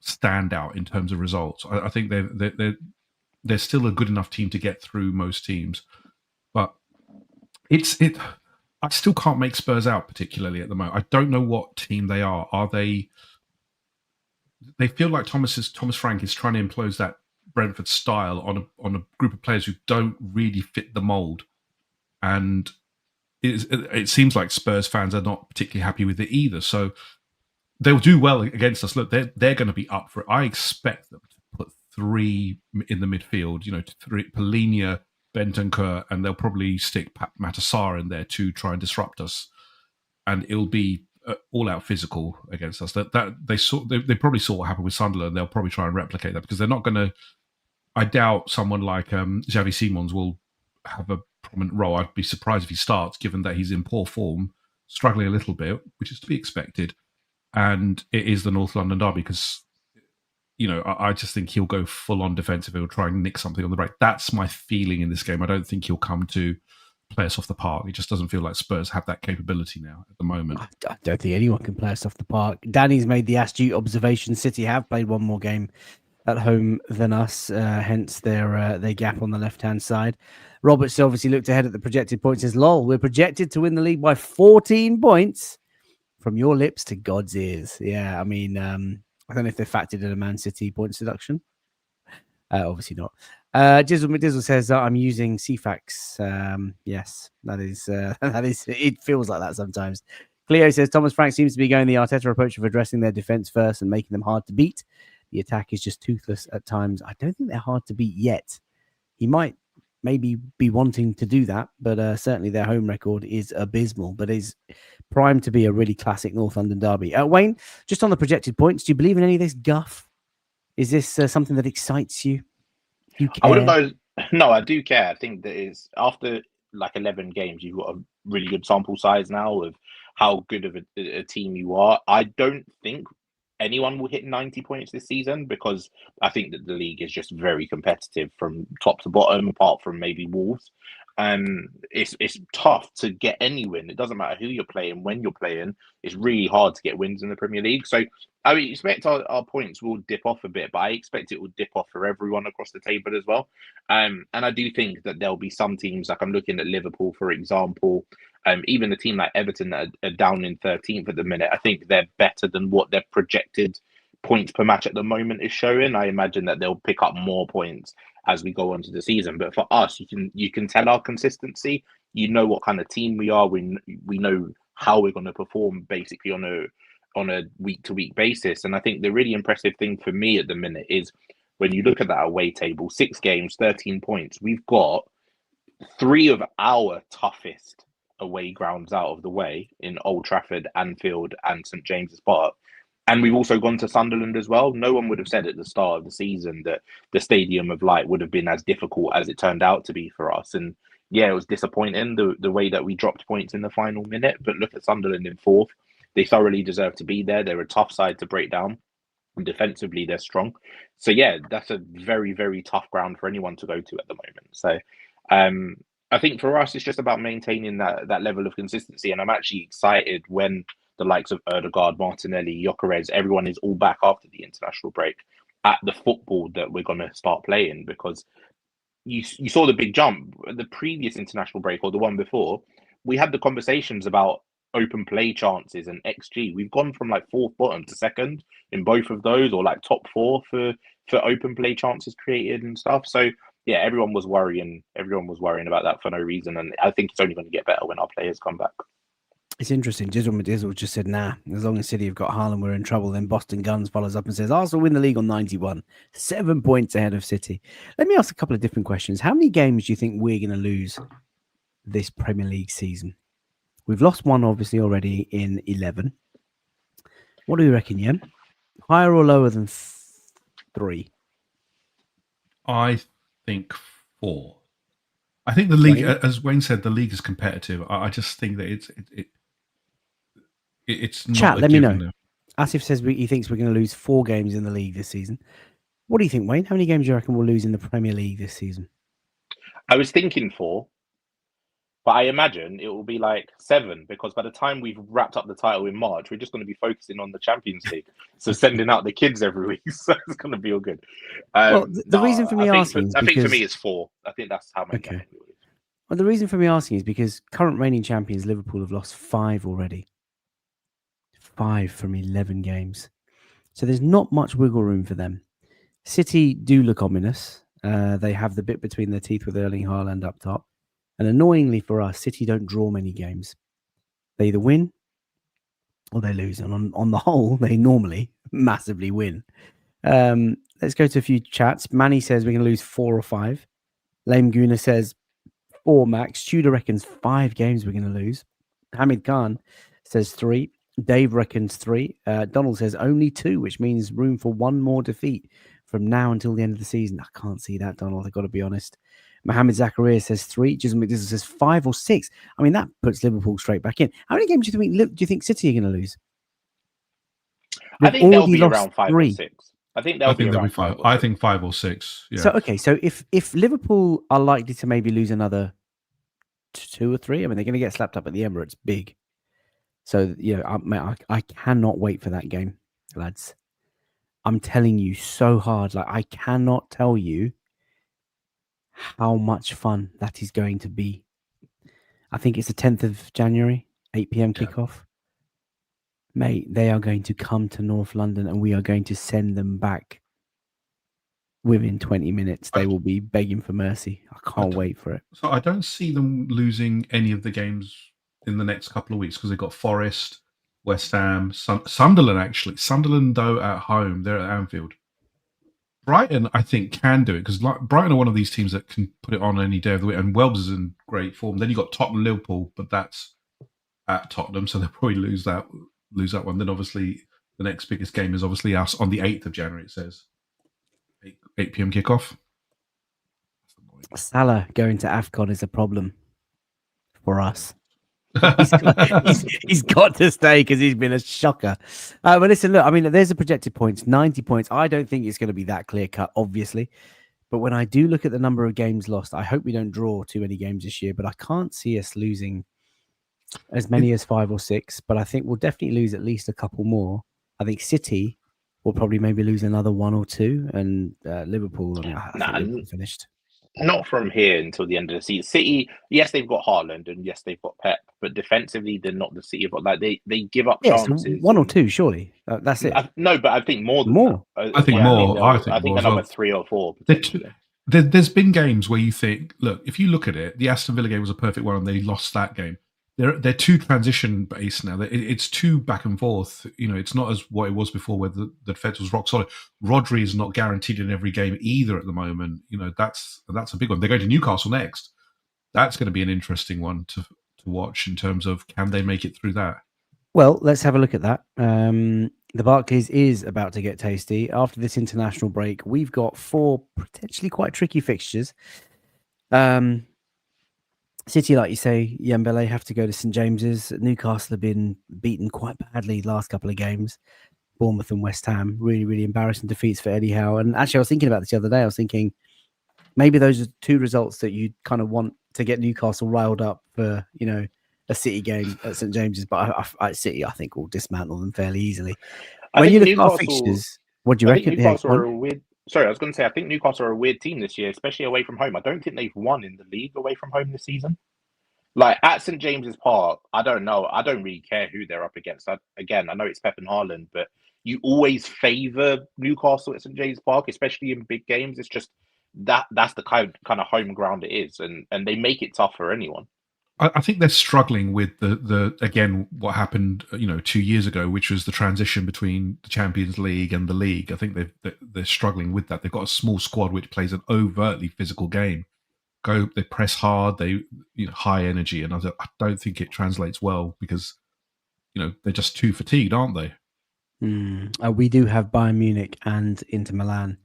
stand out in terms of results. I think they're still a good enough team to get through most teams, but I still can't make Spurs out particularly at the moment. I don't know what team they are. Are they? They feel like Thomas Frank is trying to impose that Brentford style on a group of players who don't really fit the mold, and it seems like Spurs fans are not particularly happy with it either. So they'll do well against us. Look, they're going to be up for it. I expect them to put 3 in the midfield. 3 Polinia, Bentancur, and they'll probably stick Matasar in there to try and disrupt us, and it'll be all out physical against us. That they probably saw what happened with Sunderland. They'll probably try and replicate that because they're not going to. I doubt someone like Xavi Simons will have a prominent role. I'd be surprised if he starts, given that he's in poor form, struggling a little bit, which is to be expected. And it is the North London derby because, I just think he'll go full on defensive. He'll try and nick something on the break. That's my feeling in this game. I don't think he'll come to play us off the park. It just doesn't feel like Spurs have that capability now at the moment. I don't think anyone can play us off the park. Danny's made the astute observation. City have played one more game at home than us, hence their gap on the left-hand side. Roberts obviously looked ahead at the projected points. Says, lol, we're projected to win the league by 14 points. From your lips to God's ears. Yeah, I mean, I don't know if they factored in a Man City points deduction. Obviously not. Jizzle McDizzle says I'm using CFAX. Yes, that is. It feels like that sometimes. Cleo says Thomas Frank seems to be going the Arteta approach of addressing their defense first and making them hard to beat. The attack is just toothless at times. I don't think they're hard to beat yet. He might maybe be wanting to do that, but certainly their home record is abysmal, but is primed to be a really classic North London derby. Wayne, just on the projected points, do you believe in any of this guff? Is this something that excites you? Do you care? I wouldn't go. No, I do care. I think that is after like 11 games, you've got a really good sample size now of how good of a team you are. I don't think anyone will hit 90 points this season because I think that the league is just very competitive from top to bottom, apart from maybe Wolves. It's tough to get any win. It doesn't matter who you're playing, when you're playing. It's really hard to get wins in the Premier League. So I mean, expect our points will dip off a bit, but I expect it will dip off for everyone across the table as well. And I do think that there'll be some teams, like I'm looking at Liverpool, for example, even a team like Everton that are down in 13th at the minute. I think they're better than what their projected points per match at the moment is showing. I imagine that they'll pick up more points as we go on to the season. But for us, you can tell our consistency. You know what kind of team we are. We know how we're going to perform basically on a week-to-week basis. And I think the really impressive thing for me at the minute is when you look at that away table, 6 games, 13 points, we've got 3 of our toughest away grounds out of the way in Old Trafford, Anfield and St James's Park. And we've also gone to Sunderland as well. No one would have said at the start of the season that the Stadium of Light would have been as difficult as it turned out to be for us. And yeah, it was disappointing the way that we dropped points in the final minute. But look at Sunderland in 4th. They thoroughly deserve to be there. They're a tough side to break down. And defensively, they're strong. So yeah, that's a very, very tough ground for anyone to go to at the moment. So I think for us, it's just about maintaining that level of consistency. And I'm actually excited when the likes of Ødegaard, Martinelli, Gyökeres, everyone is all back after the international break at the football that we're going to start playing, because you saw the big jump. The previous international break or the one before, we had the conversations about open play chances and XG. We've gone from like 4th bottom to 2nd in both of those, or like top 4 for open play chances created and stuff. So yeah, everyone was worrying about that for no reason. And I think it's only going to get better when our players come back. It's interesting. Jizzle McDizzle just said, nah, as long as City have got Haaland, we're in trouble. Then Boston Guns follows up and says, Arsenal win the league on 91, 7 points ahead of City. Let me ask a couple of different questions. How many games do you think we're going to lose this Premier League season? We've lost 1, obviously, already in 11. What do you reckon, Yen? Higher or lower than 3? I think 4. I think the league, as Wayne said, the league is competitive. I just think that it's not. Chat, let me know. Asif says he thinks we're going to lose 4 games in the league this season. What do you think, Wayne? How many games do you reckon we'll lose in the Premier League this season? I was thinking 4, but I imagine it will be like 7, because by the time we've wrapped up the title in March, we're just going to be focusing on the Champions League. So sending out the kids every week, so it's going to be all good. Well, the reason for me asking is I think for me it's 4. I think that's how many. Okay. Well, the reason for me asking is because current reigning champions Liverpool have lost 5 already. 5 from 11 games. So there's not much wiggle room for them. City do look ominous. They have the bit between their teeth with Erling Haaland up top. And annoyingly for us, City don't draw many games. They either win or they lose. And on the whole, they normally massively win. Let's go to a few chats. Manny says we're going to lose 4 or 5. Lame Guna says 4 max. Tudor reckons 5 games we're going to lose. Hamid Khan says 3. Dave reckons 3. Donald says only 2, which means room for 1 more defeat from now until the end of the season. I can't see that, Donald. I've got to be honest. Mohamed Zakaria says 3. Jizzle McDizzle says 5 or 6. I mean, that puts Liverpool straight back in. How many games do you think City are going to lose? I think they'll be around 5 or 6. I think they'll be around 5. I think 5 or 6. Yeah. So if Liverpool are likely to maybe lose another 2 or 3, I mean, they're going to get slapped up at the Emirates big. So, I cannot wait for that game, lads. I'm telling you so hard. Like, I cannot tell you how much fun that is going to be. I think it's the 10th of January, 8 p.m. kickoff. Mate, they are going to come to North London and we are going to send them back within 20 minutes. They will be begging for mercy. I can't wait for it. So I don't see them losing any of the games in the next couple of weeks because they've got Forest, West Ham, Sunderland, actually. Sunderland, though, at home. They're at Anfield. Brighton, I think, can do it because Brighton are one of these teams that can put it on any day of the week. And Welbs is in great form. Then you've got Tottenham, Liverpool, but that's at Tottenham, so they'll probably lose that one. Then obviously the next biggest game is obviously us on the 8th of January, it says. 8 p.m. kickoff. Salah going to AFCON is a problem for us. he's got to stay because he's been a shocker. But listen, look, I mean, there's a projected points, 90 points. I don't think it's going to be that clear cut, obviously. But when I do look at the number of games lost, I hope we don't draw too many games this year, but I can't see us losing as many as 5 or 6. But I think we'll definitely lose at least a couple more. I think City will probably maybe lose another 1 or 2, and Liverpool, I think Liverpool finished. Not from here until the end of the season. City, yes, they've got Haaland and yes, they've got Pep, but defensively, they're not the City. But like they give up chances. 1 or 2, surely. That's it. No, but I think more than more. That. I think more. I think another 3 or 4. There's been games where you think, look, if you look at it, the Aston Villa game was a perfect one, and they lost that game. They're too transition based now. It's too back and forth. You know, it's not as what it was before, where the defense was rock solid. Rodri is not guaranteed in every game either at the moment. You know, that's a big one. They're going to Newcastle next. That's going to be an interesting one to watch in terms of can they make it through that. Well, let's have a look at that. The Barclays is about to get tasty. After this international break, we've got 4 potentially quite tricky fixtures. City, like you say, Yembele have to go to St James's. Newcastle have been beaten quite badly the last couple of games. Bournemouth and West Ham, really, really embarrassing defeats for Eddie Howe. And actually, I was thinking about this the other day. I was thinking maybe those are 2 results that you kind of want to get Newcastle riled up for, you know, a City game at St James's. But City, I think, will dismantle them fairly easily. When you look at our fixtures, what do you reckon? Newcastle are a weird. Sorry, I was going to say, I think Newcastle are a weird team this year, especially away from home. I don't think they've won in the league away from home this season. Like, at St James's Park, I don't know. I don't really care who they're up against. I know it's Pep and Haaland, but you always favour Newcastle at St James's Park, especially in big games. It's just that's the kind of home ground it is, and they make it tough for anyone. I think they're struggling with the again what happened 2 years ago, which was the transition between the Champions League and the league. I think they're struggling with that. They've got a small squad which plays an overtly physical game. They press hard, they high energy, and I don't think it translates well because they're just too fatigued, aren't they? We do have Bayern Munich and Inter Milan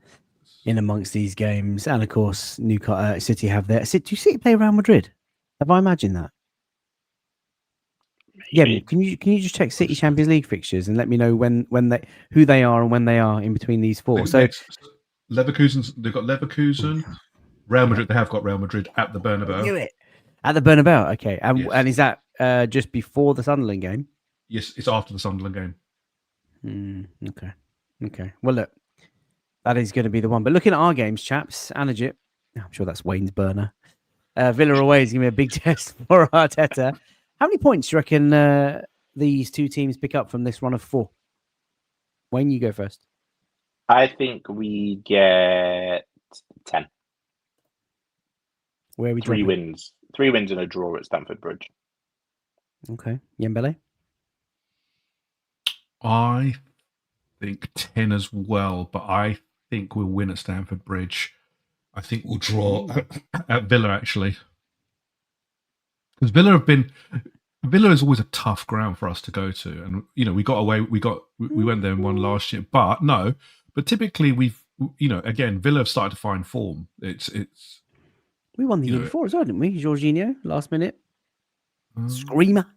in amongst these games, and of course Newcastle City have their. Do you City play Real Madrid? Have I imagined that? Maybe. Yeah, can you just check City Champions League fixtures and let me know who they are and when they are in between these 4? So Leverkusen, they've got Leverkusen, Real Madrid. They have got Real Madrid at the Bernabeu. Knew it. At the Bernabeu, okay. And yes. And is that just before the Sunderland game? Yes, it's after the Sunderland game. Okay. Well, look, that is going to be the one. But looking at our games, chaps, Anajit, I'm sure that's Wayne's burner. Villa away is going to be a big test for Arteta. How many points do you reckon these 2 teams pick up from this run of 4? Wayne, you go first. I think we get 10. Where are we? 3 wins. 3 wins and a draw at Stamford Bridge. Okay. Yembele? I think 10 as well, but I think we'll win at Stamford Bridge. I think we'll draw at Villa, actually. Because Villa is always a tough ground for us to go to. And, we got away, we went there and won last year. But typically again, Villa have started to find form. We won the year before as well, didn't we? Jorginho, last minute. Screamer.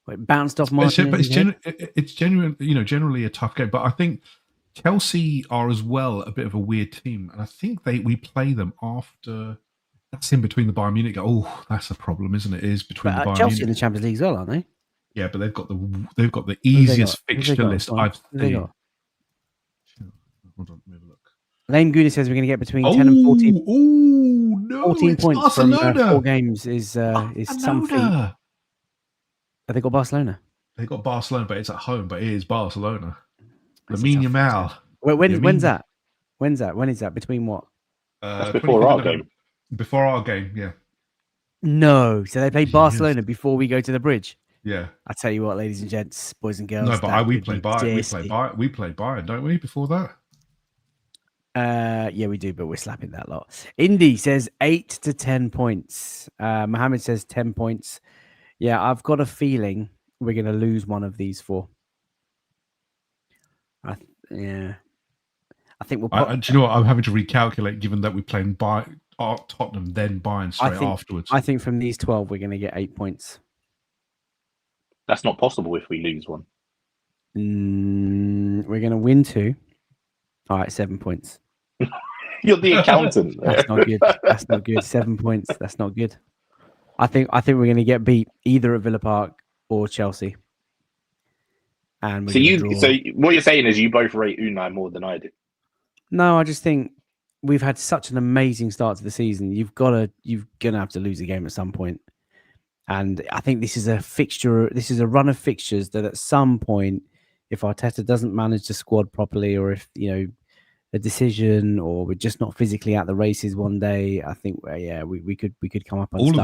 It bounced off Martin. But it's generally a tough game. But I think Chelsea are as well a bit of a weird team, and I think we play them after. That's in between the Bayern Munich. Oh, that's a problem, isn't it? It is between the Bayern Chelsea Munich. in the Champions League as well, aren't they? Yeah, but they've got the easiest fixture list I've seen. Hold on, let me have a look. Lane Goody says we're going to get between 10 and 14. Oh no! 14 points Barcelona. from 4 games is some feat. Have they got Barcelona? They got Barcelona, but it's at home. But it is Barcelona. Lamine Yamal. When's that? When's that? When is that? Between what? That's before our game. Before our game, yeah. No, so they play Barcelona before we go to the bridge. Yeah. I tell you what, ladies and gents, boys and girls. No, but we play Bayern. We play Bayern, don't we? Before that. Yeah, we do, but we're slapping that lot. Indy says 8 to 10 points. Mohammed says 10 points. Yeah, I've got a feeling we're going to lose one of these 4. I think we'll. Do you know what? I'm having to recalculate, given that we're playing Tottenham, then Bayern straight afterwards. I think from these 12, we're going to get 8 points. That's not possible if we lose one. We're going to win 2. All right, 7 points. You're the accountant. That's not good. That's not good. 7 points. That's not good. I think we're going to get beat either at Villa Park or Chelsea. And so what you're saying is you both rate Unai more than I do. No, I just think we've had such an amazing start to the season. You're gonna have to lose a game at some point. And I think this is a run of fixtures that at some point, if Arteta doesn't manage the squad properly, or if a decision, or we're just not physically at the races one day, I think we could come up unstuck.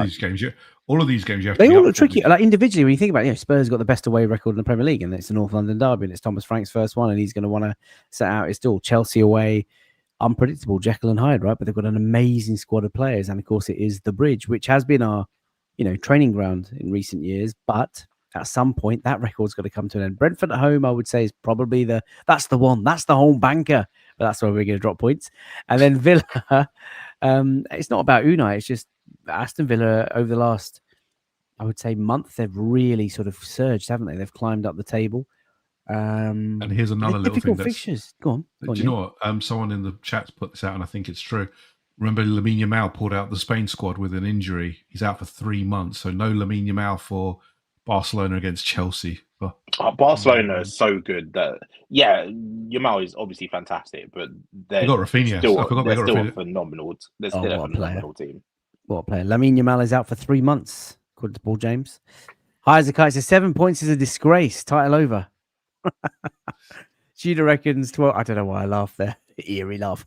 All of these games you have they to all look tricky. Like individually, when you think about it, Spurs got the best away record in the Premier League, and it's the North London derby, and it's Thomas Frank's first one, and he's going to want to set out his stall. Chelsea away, unpredictable, Jekyll and Hyde, right? But they've got an amazing squad of players, and of course it is the Bridge, which has been our training ground in recent years, but at some point that record's got to come to an end. Brentford at home, I would say, is probably that's the home banker, but that's where we're going to drop points. And then Villa, it's not about Unai, it's just Aston Villa over the last, I would say, month, they've really sort of surged, haven't they? They've climbed up the table. And here's another little thing. Fixtures. Go on. Do you know what? Someone in the chat's put this out, and I think it's true. Remember, Lamine Yamal pulled out the Spain squad with an injury. He's out for 3 months, so no Lamine Yamal for Barcelona against Chelsea. Barcelona is so good that Yamal is obviously fantastic, but they've got Rafinha. They're still a phenomenal. They're still a phenomenal team. What a player! Lamine Yamal is out for 3 months, according to Paul James. Hi, Zakai says 7 points is a disgrace. Title over. Judah reckons 12. I don't know why I laughed there. Eerie laugh.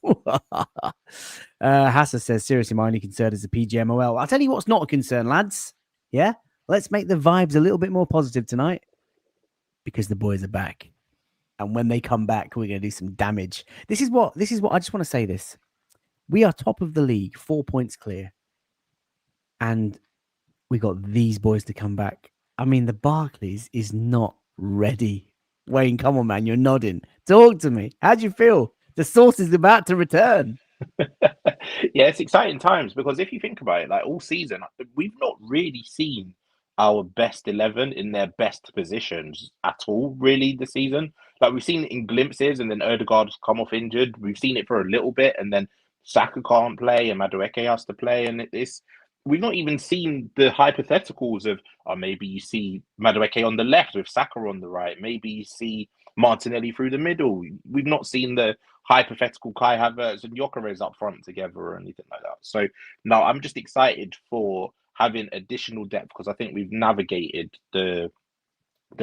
Hassa says, seriously, my only concern is the PGMOL. I'll tell you what's not a concern, lads. Yeah? Let's make the vibes a little bit more positive tonight, because the boys are back. And when they come back, we're going to do some damage. This is what I just want to say this. We are top of the league, 4 points clear. And we got these boys to come back. I mean, the Barclays is not ready. Wayne, come on, man. You're nodding. Talk to me. How do you feel? The sauce is about to return. Yeah, it's exciting times, because if you think about it, like all season, we've not really seen our best 11 in their best positions at all, really, this season. Like, we've seen it in glimpses, and then Odegaard's come off injured. We've seen it for a little bit, and then Saka can't play, and Madueke has to play, and we've not even seen the hypotheticals of, maybe you see Madueke on the left with Saka on the right. Maybe you see Martinelli through the middle. We've not seen the hypothetical Kai Havertz and Gyökeres up front together or anything like that. So, no, I'm just excited for having additional depth, because I think we've navigated the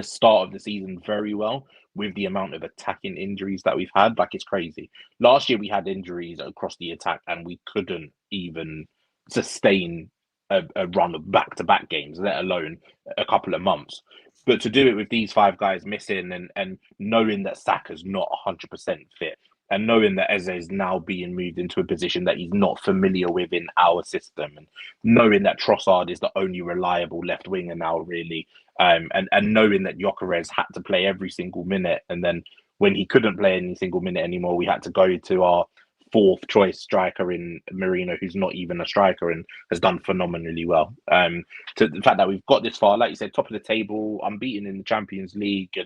start of the season very well with the amount of attacking injuries that we've had. Like, it's crazy. Last year we had injuries across the attack, and we couldn't even sustain a run of back-to-back games, let alone a couple of months. But to do it with these 5 guys missing, and knowing that Saka's not 100% fit, and knowing that Eze is now being moved into a position that he's not familiar with in our system, and knowing that Trossard is the only reliable left winger now, really, and knowing that Gyökeres had to play every single minute, and then when he couldn't play any single minute anymore, we had to go to our 4th choice striker in Merino, who's not even a striker and has done phenomenally well. To the fact that we've got this far, like you said, top of the table, unbeaten in the Champions League,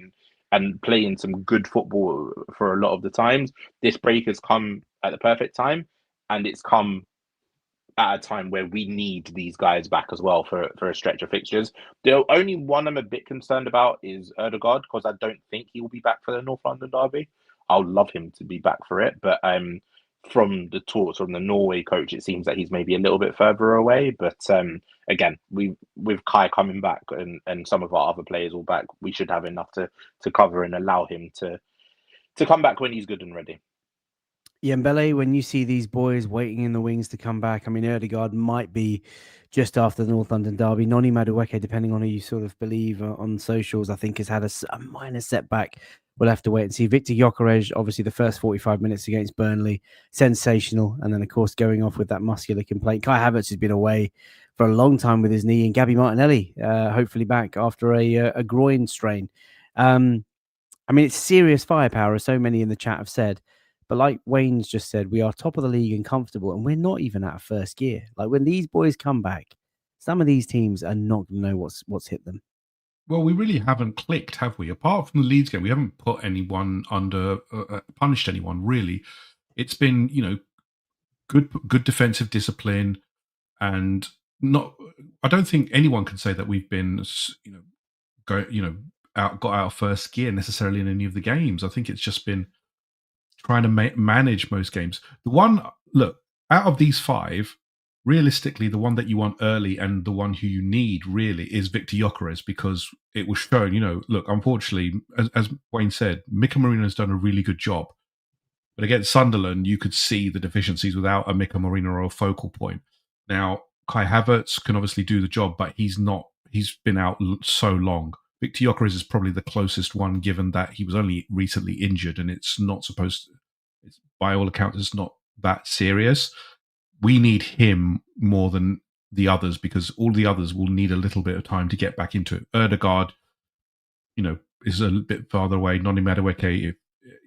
and playing some good football for a lot of the times. This break has come at the perfect time, and it's come at a time where we need these guys back as well for a stretch of fixtures. The only one I'm a bit concerned about is Odegaard, because I don't think he will be back for the North London derby. I'll love him to be back for it, but from the talks from the Norway coach, it seems that he's maybe a little bit further away. But again, with Kai coming back and some of our other players all back, we should have enough to cover and allow him to come back when he's good and ready. Yeah, Mbele, when you see these boys waiting in the wings to come back, I mean, Ødegaard might be just after the North London derby. Noni Madueke, depending on who you sort of believe on socials, I think has had a minor setback. We'll have to wait and see. Viktor Gyökeres, obviously the first 45 minutes against Burnley, sensational. And then, of course, going off with that muscular complaint. Kai Havertz has been away for a long time with his knee, and Gabby Martinelli hopefully back after a groin strain. I mean, it's serious firepower, as so many in the chat have said. But like Wayne's just said, we are top of the league and comfortable, and we're not even out of first gear. Like when these boys come back, some of these teams are not going to know what's hit them. Well, we really haven't clicked, have we? Apart from the Leeds game, we haven't put anyone under, punished anyone, really. It's been, good defensive discipline, and not. I don't think anyone can say that we've been, got out of first gear necessarily in any of the games. I think it's just been trying to manage most games. The one, look, out of these five, realistically, the one that you want early and the one who you need really is Viktor Gyökeres, because it was shown, look, unfortunately, as Wayne said, Mika Marino has done a really good job. But against Sunderland, you could see the deficiencies without a Mika Marino or a focal point. Now, Kai Havertz can obviously do the job, but he's been out so long. Viktor Gyökeres is probably the closest one, given that he was only recently injured, and it's not by all accounts, it's not that serious. We need him more than the others, because all the others will need a little bit of time to get back into it. Ødegaard, is a bit farther away. Noni Madueke,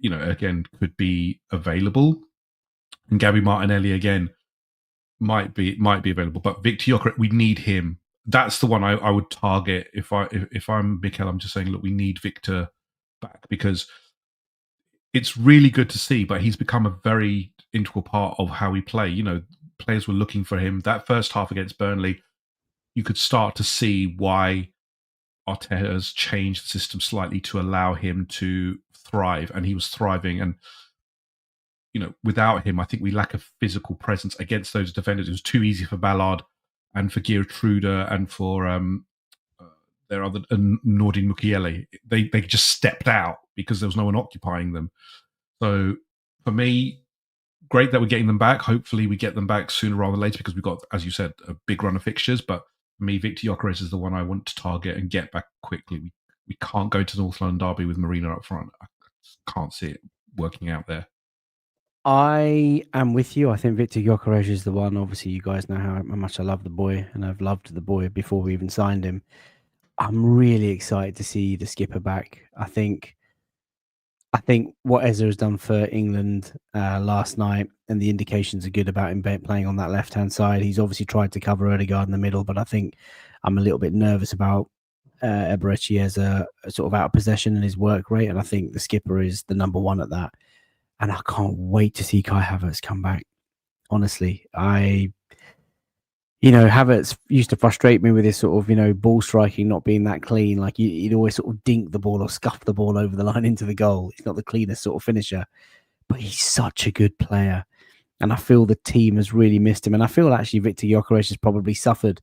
again, could be available. And Gabby Martinelli, again, might be available. But Viktor Gyökeres, we need him. That's the one I would target if I'm Mikel. I'm just saying, look, we need Victor back, because it's really good to see, but he's become a very integral part of how we play. Players were looking for him. That first half against Burnley, you could start to see why Arteta has changed the system slightly to allow him to thrive, and he was thriving. And without him, I think we lack a physical presence against those defenders. It was too easy for Ballard and for Geertruida and for their other Nordin Mukiele. They just stepped out because there was no one occupying them. So for me, great that we're getting them back. Hopefully we get them back sooner rather than later, because we've got, as you said, a big run of fixtures. But for me, Viktor Gyökeres is the one I want to target and get back quickly. We can't go to North London derby with Marino up front. I can't see it working out there. I am with you. I think Viktor Gyökeres is the one. Obviously, you guys know how much I love the boy, and I've loved the boy before we even signed him. I'm really excited to see the skipper back. I think what Eze has done for England last night, and the indications are good about him playing on that left-hand side. He's obviously tried to cover Ødegaard in the middle, but I think I'm a little bit nervous about Eberechi as a sort of out of possession and his work rate, and I think the skipper is the number one at that. And I can't wait to see Kai Havertz come back. Honestly, Havertz used to frustrate me with his sort of, ball striking not being that clean. Like he'd always sort of dink the ball or scuff the ball over the line into the goal. He's not the cleanest sort of finisher, but he's such a good player. And I feel the team has really missed him. And I feel actually Viktor Gyökeres has probably suffered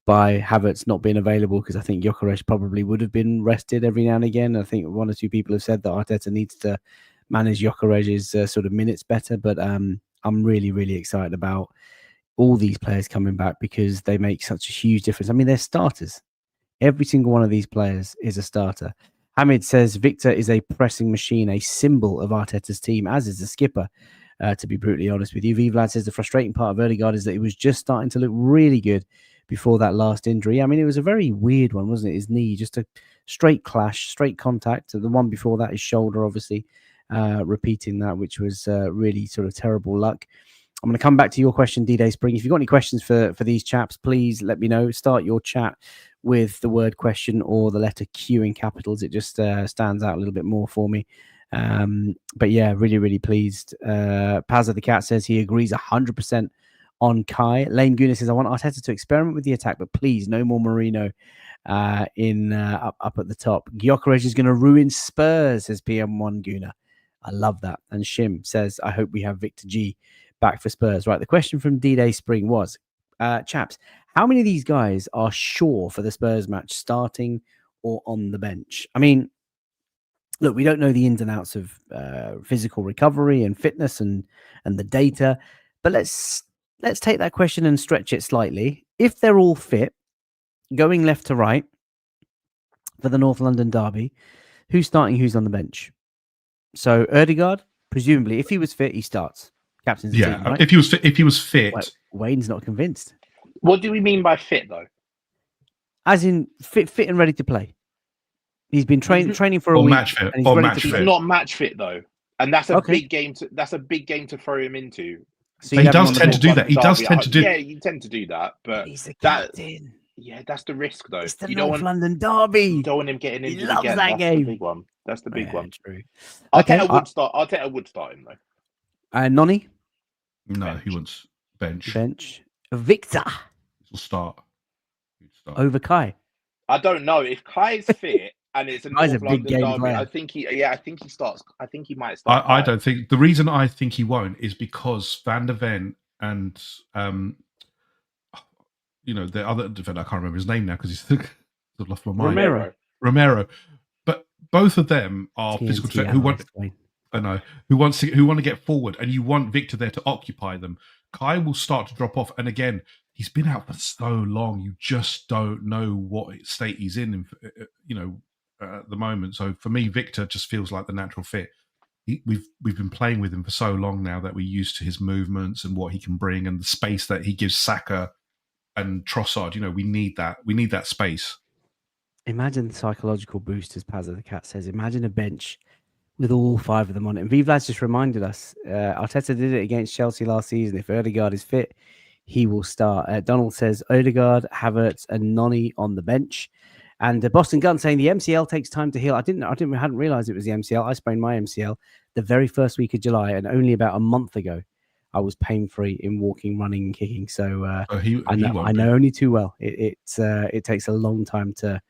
by Havertz not being available, because I think Gyökeres probably would have been rested every now and again. I think one or two people have said that Arteta needs to manage Gyökeres' sort of minutes better. But I'm really, really excited about all these players coming back, because they make such a huge difference. I mean, they're starters. Every single one of these players is a starter. Hamid says Victor is a pressing machine, a symbol of Arteta's team, as is the skipper, to be brutally honest with you. Vivlad says the frustrating part of Ødegaard is that he was just starting to look really good before that last injury. I mean, it was a very weird one, wasn't it? His knee, just a straight clash, straight contact. The one before that, his shoulder, obviously, repeating that, which was really sort of terrible luck. I'm going to come back to your question, D-Day Spring. If you've got any questions for these chaps, please let me know. Start your chat with the word question or the letter Q in capitals. It just stands out a little bit more for me. But yeah, really, really pleased. Pazza the Cat says he agrees 100% on Kai. Lane Guna says, I want Arteta to experiment with the attack, but please, no more Marino up at the top. Gyökeres is going to ruin Spurs, says PM1 Guna. I love that. And Shim says, I hope we have Victor G back for Spurs. Right. The question from D-Day Spring was, chaps, how many of these guys are sure for the Spurs match starting or on the bench? I mean, look, we don't know the ins and outs of physical recovery and fitness and the data, but let's take that question and stretch it slightly. If they're all fit, going left to right for the North London derby, who's starting, who's on the bench? So Ødegaard, presumably, if he was fit, he starts. Captain's the team, right? If he was fit, Wayne's not convinced. What do we mean by fit, though? As in fit and ready to play. He's been training for a week. Match fit. He's not match fit though, and that's a big game. That's a big game to throw him into. So he does tend to do that. He does tend to do. Yeah, you tend to do that, but he's the captain. Yeah, that's the risk, though. It's the North London derby. You don't want him getting injured. He loves again. that That's game. The big one. That's the big one. True. Arteta would start him though. Noni? No, he wants bench. Victor. He'll start. Over Kai. I don't know if Kai's fit and it's a North London derby. Player. I think he starts. I think he might start. I don't think the reason I think he won't is because Van der Ven and the other defender, I can't remember his name now because he's lost my mind. Romero. But both of them are physical defenders who want to get forward, and you want Victor there to occupy them. Kai will start to drop off, and again, he's been out for so long. You just don't know what state he's in at the moment. So for me, Victor just feels like the natural fit. We've been playing with him for so long now that we're used to his movements and what he can bring and the space that he gives Saka and Trossard. We need that. We need that space. Imagine the psychological boost, as Pazza the Cat says. Imagine a bench with all five of them on it. And Vivlad's just reminded us, Arteta did it against Chelsea last season. If Ødegaard is fit, he will start. Donald says Ødegaard, Havertz, and Noni on the bench. And Boston Gun saying the MCL takes time to heal. I hadn't realized it was the MCL. I sprained my MCL the very first week of July, and only about a month ago, I was pain-free in walking, running, and kicking. So I know only too well. It takes a long time to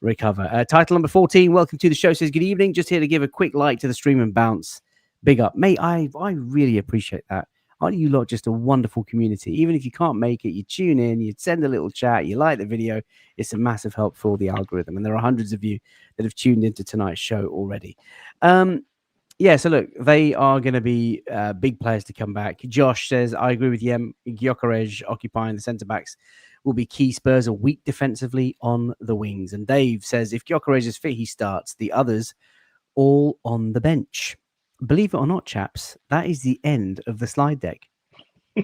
recover. Title number 14. Welcome to the show. Says good evening. Just here to give a quick like to the stream and bounce. Big up, mate. I really appreciate that. Aren't you lot just a wonderful community? Even if you can't make it, you tune in, you send a little chat, you like the video. It's a massive help for the algorithm. And there are hundreds of you that have tuned into tonight's show already. So look, they are going to be big players to come back. Josh says, I agree with Yem. Gyökeres occupying the centre-backs will be key. Spurs are weak defensively on the wings. And Dave says, if Gyökeres is fit, he starts. The others all on the bench. Believe it or not, chaps, that is the end of the slide deck.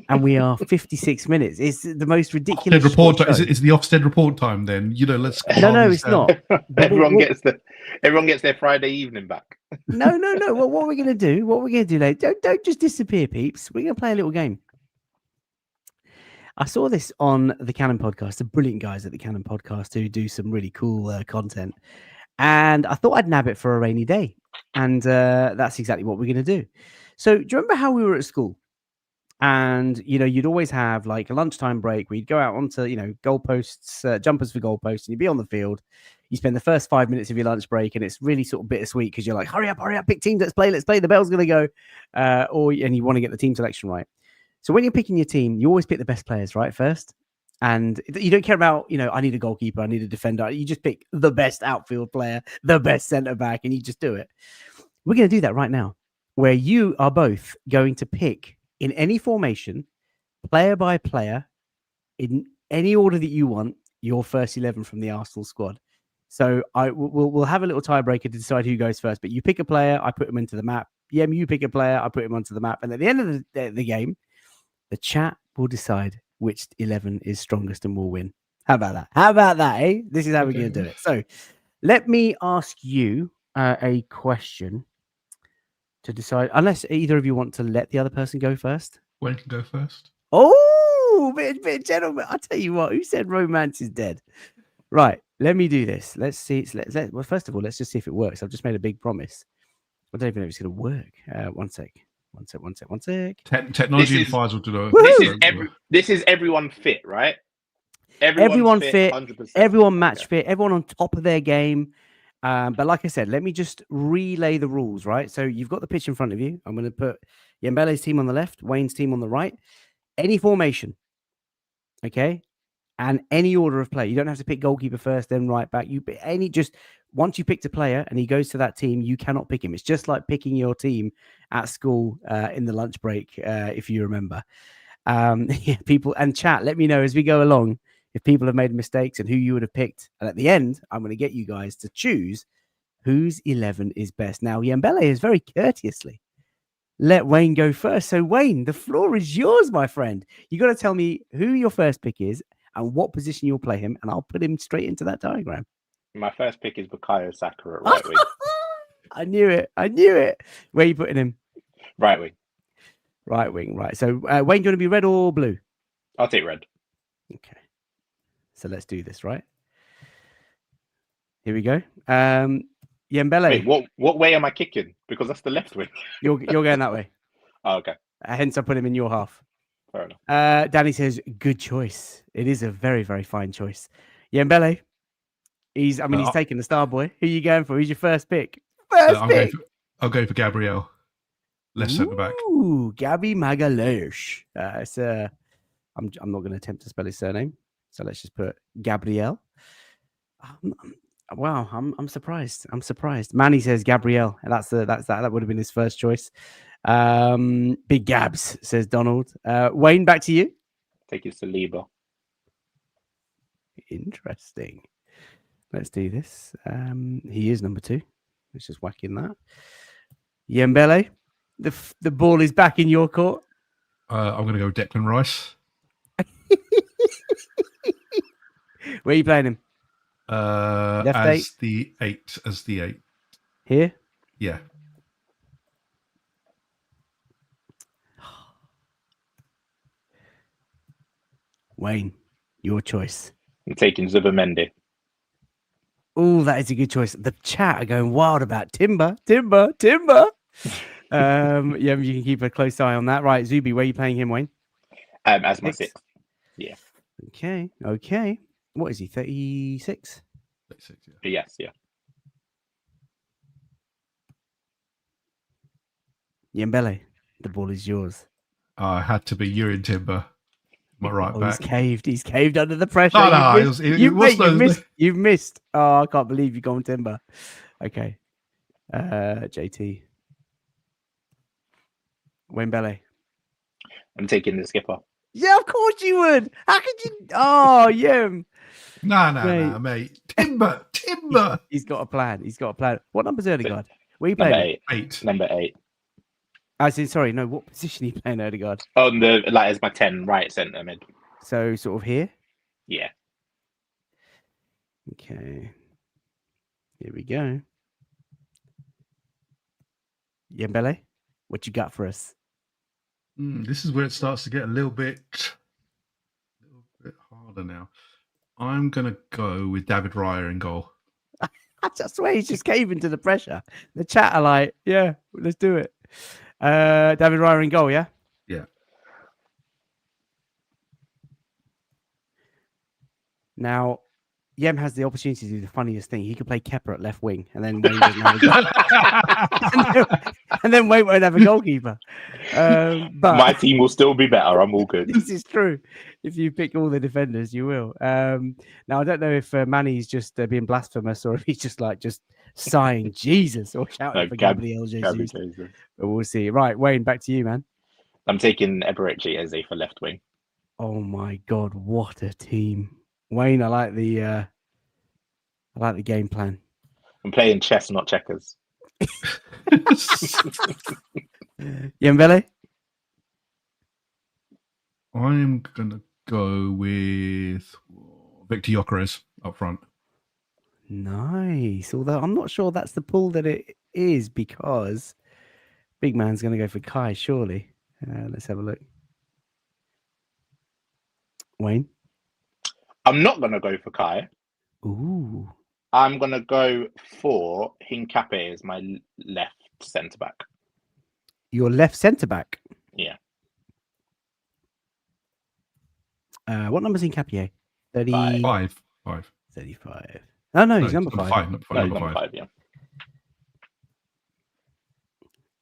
And we are 56 minutes. It's the most ridiculous report. Is the Ofsted report time then? Let's No, it's not. Everyone gets their Friday evening back. No. What we're going to do, later, don't just disappear, peeps. We're going to play a little game. I saw this on the Cannon podcast, the brilliant guys at the Cannon podcast who do some really cool content. And I thought I'd nab it for a rainy day. And that's exactly what we're going to do. So do you remember how we were at school? And, you'd always have like a lunchtime break where you'd go out onto, goalposts, jumpers for goalposts, and you'd be on the field. You spend the first 5 minutes of your lunch break, and it's really sort of bittersweet because you're like, hurry up, pick teams, let's play, the bell's going to go. And you want to get the team selection right. So when you're picking your team, you always pick the best players, right, first. And you don't care about, I need a goalkeeper, I need a defender. You just pick the best outfield player, the best centre-back, and you just do it. We're going to do that right now, where you are both going to pick in any formation, player by player, in any order that you want, your first 11 from the Arsenal squad. So we'll have a little tiebreaker to decide who goes first. But you pick a player, I put him into the map. You pick a player, I put him onto the map. And at the end of the game, the chat will decide which 11 is strongest and will win. How about that, eh? This is how we're going to do it. So let me ask you a question to decide, unless either of you want to let the other person go first. Wayne can go first. Oh, bit gentlemen. I'll tell you what, who said romance is dead? Right, let me do this. Let's see. Well, first of all, let's just see if it works. I've just made a big promise. I don't even know if it's going to work. One sec. Technology and files will do it. This is everyone fit, right? Everyone fit, 100%. Everyone match fit, everyone on top of their game. But like I said, let me just relay the rules, right? So you've got the pitch in front of you. I'm going to put Yembele's team on the left, Wayne's team on the right. Any formation, okay? And any order of play. You don't have to pick goalkeeper first, then right back. Once you picked a player and he goes to that team, you cannot pick him. It's just like picking your team at school in the lunch break, if you remember. People and chat, let me know as we go along if people have made mistakes and who you would have picked. And at the end, I'm going to get you guys to choose whose 11 is best. Now, Yembele is very courteously let Wayne go first. So, Wayne, the floor is yours, my friend. You got to tell me who your first pick is and what position you'll play him, and I'll put him straight into that diagram. My first pick is Bukayo Saka at right wing. I knew it. Where are you putting him? Right wing. Right wing, right. So, Wayne, going to be red or blue? I'll take red. Okay. So let's do this, right? Here we go. Yembele. Wait, what way am I kicking? Because that's the left wing. You're going that way. Oh, okay. Hence, I put him in your half. Fair enough. Danny says, good choice. It is a very, very fine choice. Yembele. He's taking the star boy. Who are you going for? Who's your first pick? I'll go for Gabriel. Left centre back. Ooh, Gabby Magalhaes. I'm not going to attempt to spell his surname. So let's just put Gabriel. Wow, I'm surprised. Manny says Gabriel, and that would have been his first choice. Big Gabs says Donald. Wayne, back to you. Take you Saliba. Interesting. Let's do this. He is number 2. Let's just whack in that. Yembele, the ball is back in your court. I'm going to go with Declan Rice. Where are you playing him? Left as 8. As the 8. Here? Yeah. Wayne, your choice. I'm taking Zubimendi. Oh, that is a good choice. The chat are going wild about Timber. Yeah, you can keep a close eye on that. Right, Zubi, where are you playing him, Wayne? As my 6th. Yeah. Okay. What is he, 36? 36, yeah. Yes, yeah. Yembele, the ball is yours. I had to be Urine Timber. My right back. He's caved under the pressure. You've missed. Oh, I can't believe you've gone Timber. Okay. JT. Wembele. I'm taking the skipper. Yeah, of course you would. How could you? Oh, yeah. No, mate. Timber. He's got a plan. What number's Odegaard? Where are you playing? 8. Number 8. I said, sorry, no. What position are you playing, Odegaard? On the as my 10 right centre mid. So sort of here. Yeah. Okay. Here we go. Yembele, what you got for us? This is where it starts to get a little bit harder now. I'm going to go with David Raya in goal. I swear he's just caving to the pressure. The chat are like, yeah, let's do it. David Raya in goal, yeah? Yeah. Now, Yem has the opportunity to do the funniest thing. He could play Kepa at left wing, and then Wayne doesn't have a and then Wayne won't have a goalkeeper. But my team will still be better. I'm all good. This is true. If you pick all the defenders, you will. Now, I don't know if Manny's just being blasphemous or if he's just sighing Jesus or shouting for Gabriel Jesus. But we'll see. Right, Wayne, back to you, man. I'm taking Eberechi Eze for left wing. Oh my God, what a team! Wayne, I like the game plan. I'm playing chess, not checkers. Yembele? I'm going to go with Victor Gyökeres up front. Nice. Although I'm not sure that's the pull that it is because big man's going to go for Kai, surely. Let's have a look. Wayne? I'm not going to go for Kai. Ooh. I'm going to go for Hincapié as my left centre-back. Your left centre-back? Yeah. What number's Hincapié? 35. 35. No, he's number 5. Number 5, yeah.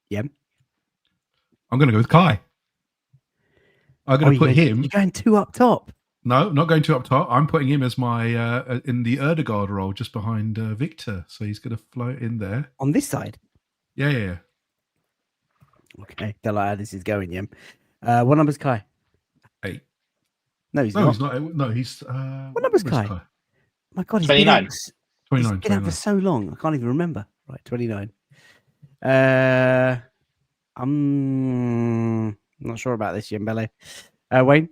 Yeah. I'm going to go with Kai. I'm going to put him. You're going 2 up top. No, not going 2 up top. I'm putting him as my in the Erdegaard role, just behind Victor. So he's going to float in there on this side. Yeah. Okay, don't like how this is going, Yem. What number's Kai? 8. No, he's not. He's not. No, he's. What number's Kai? My God, he's 29. He's been out for so long. I can't even remember. Right, 29. I'm not sure about this, Yembele. Wayne?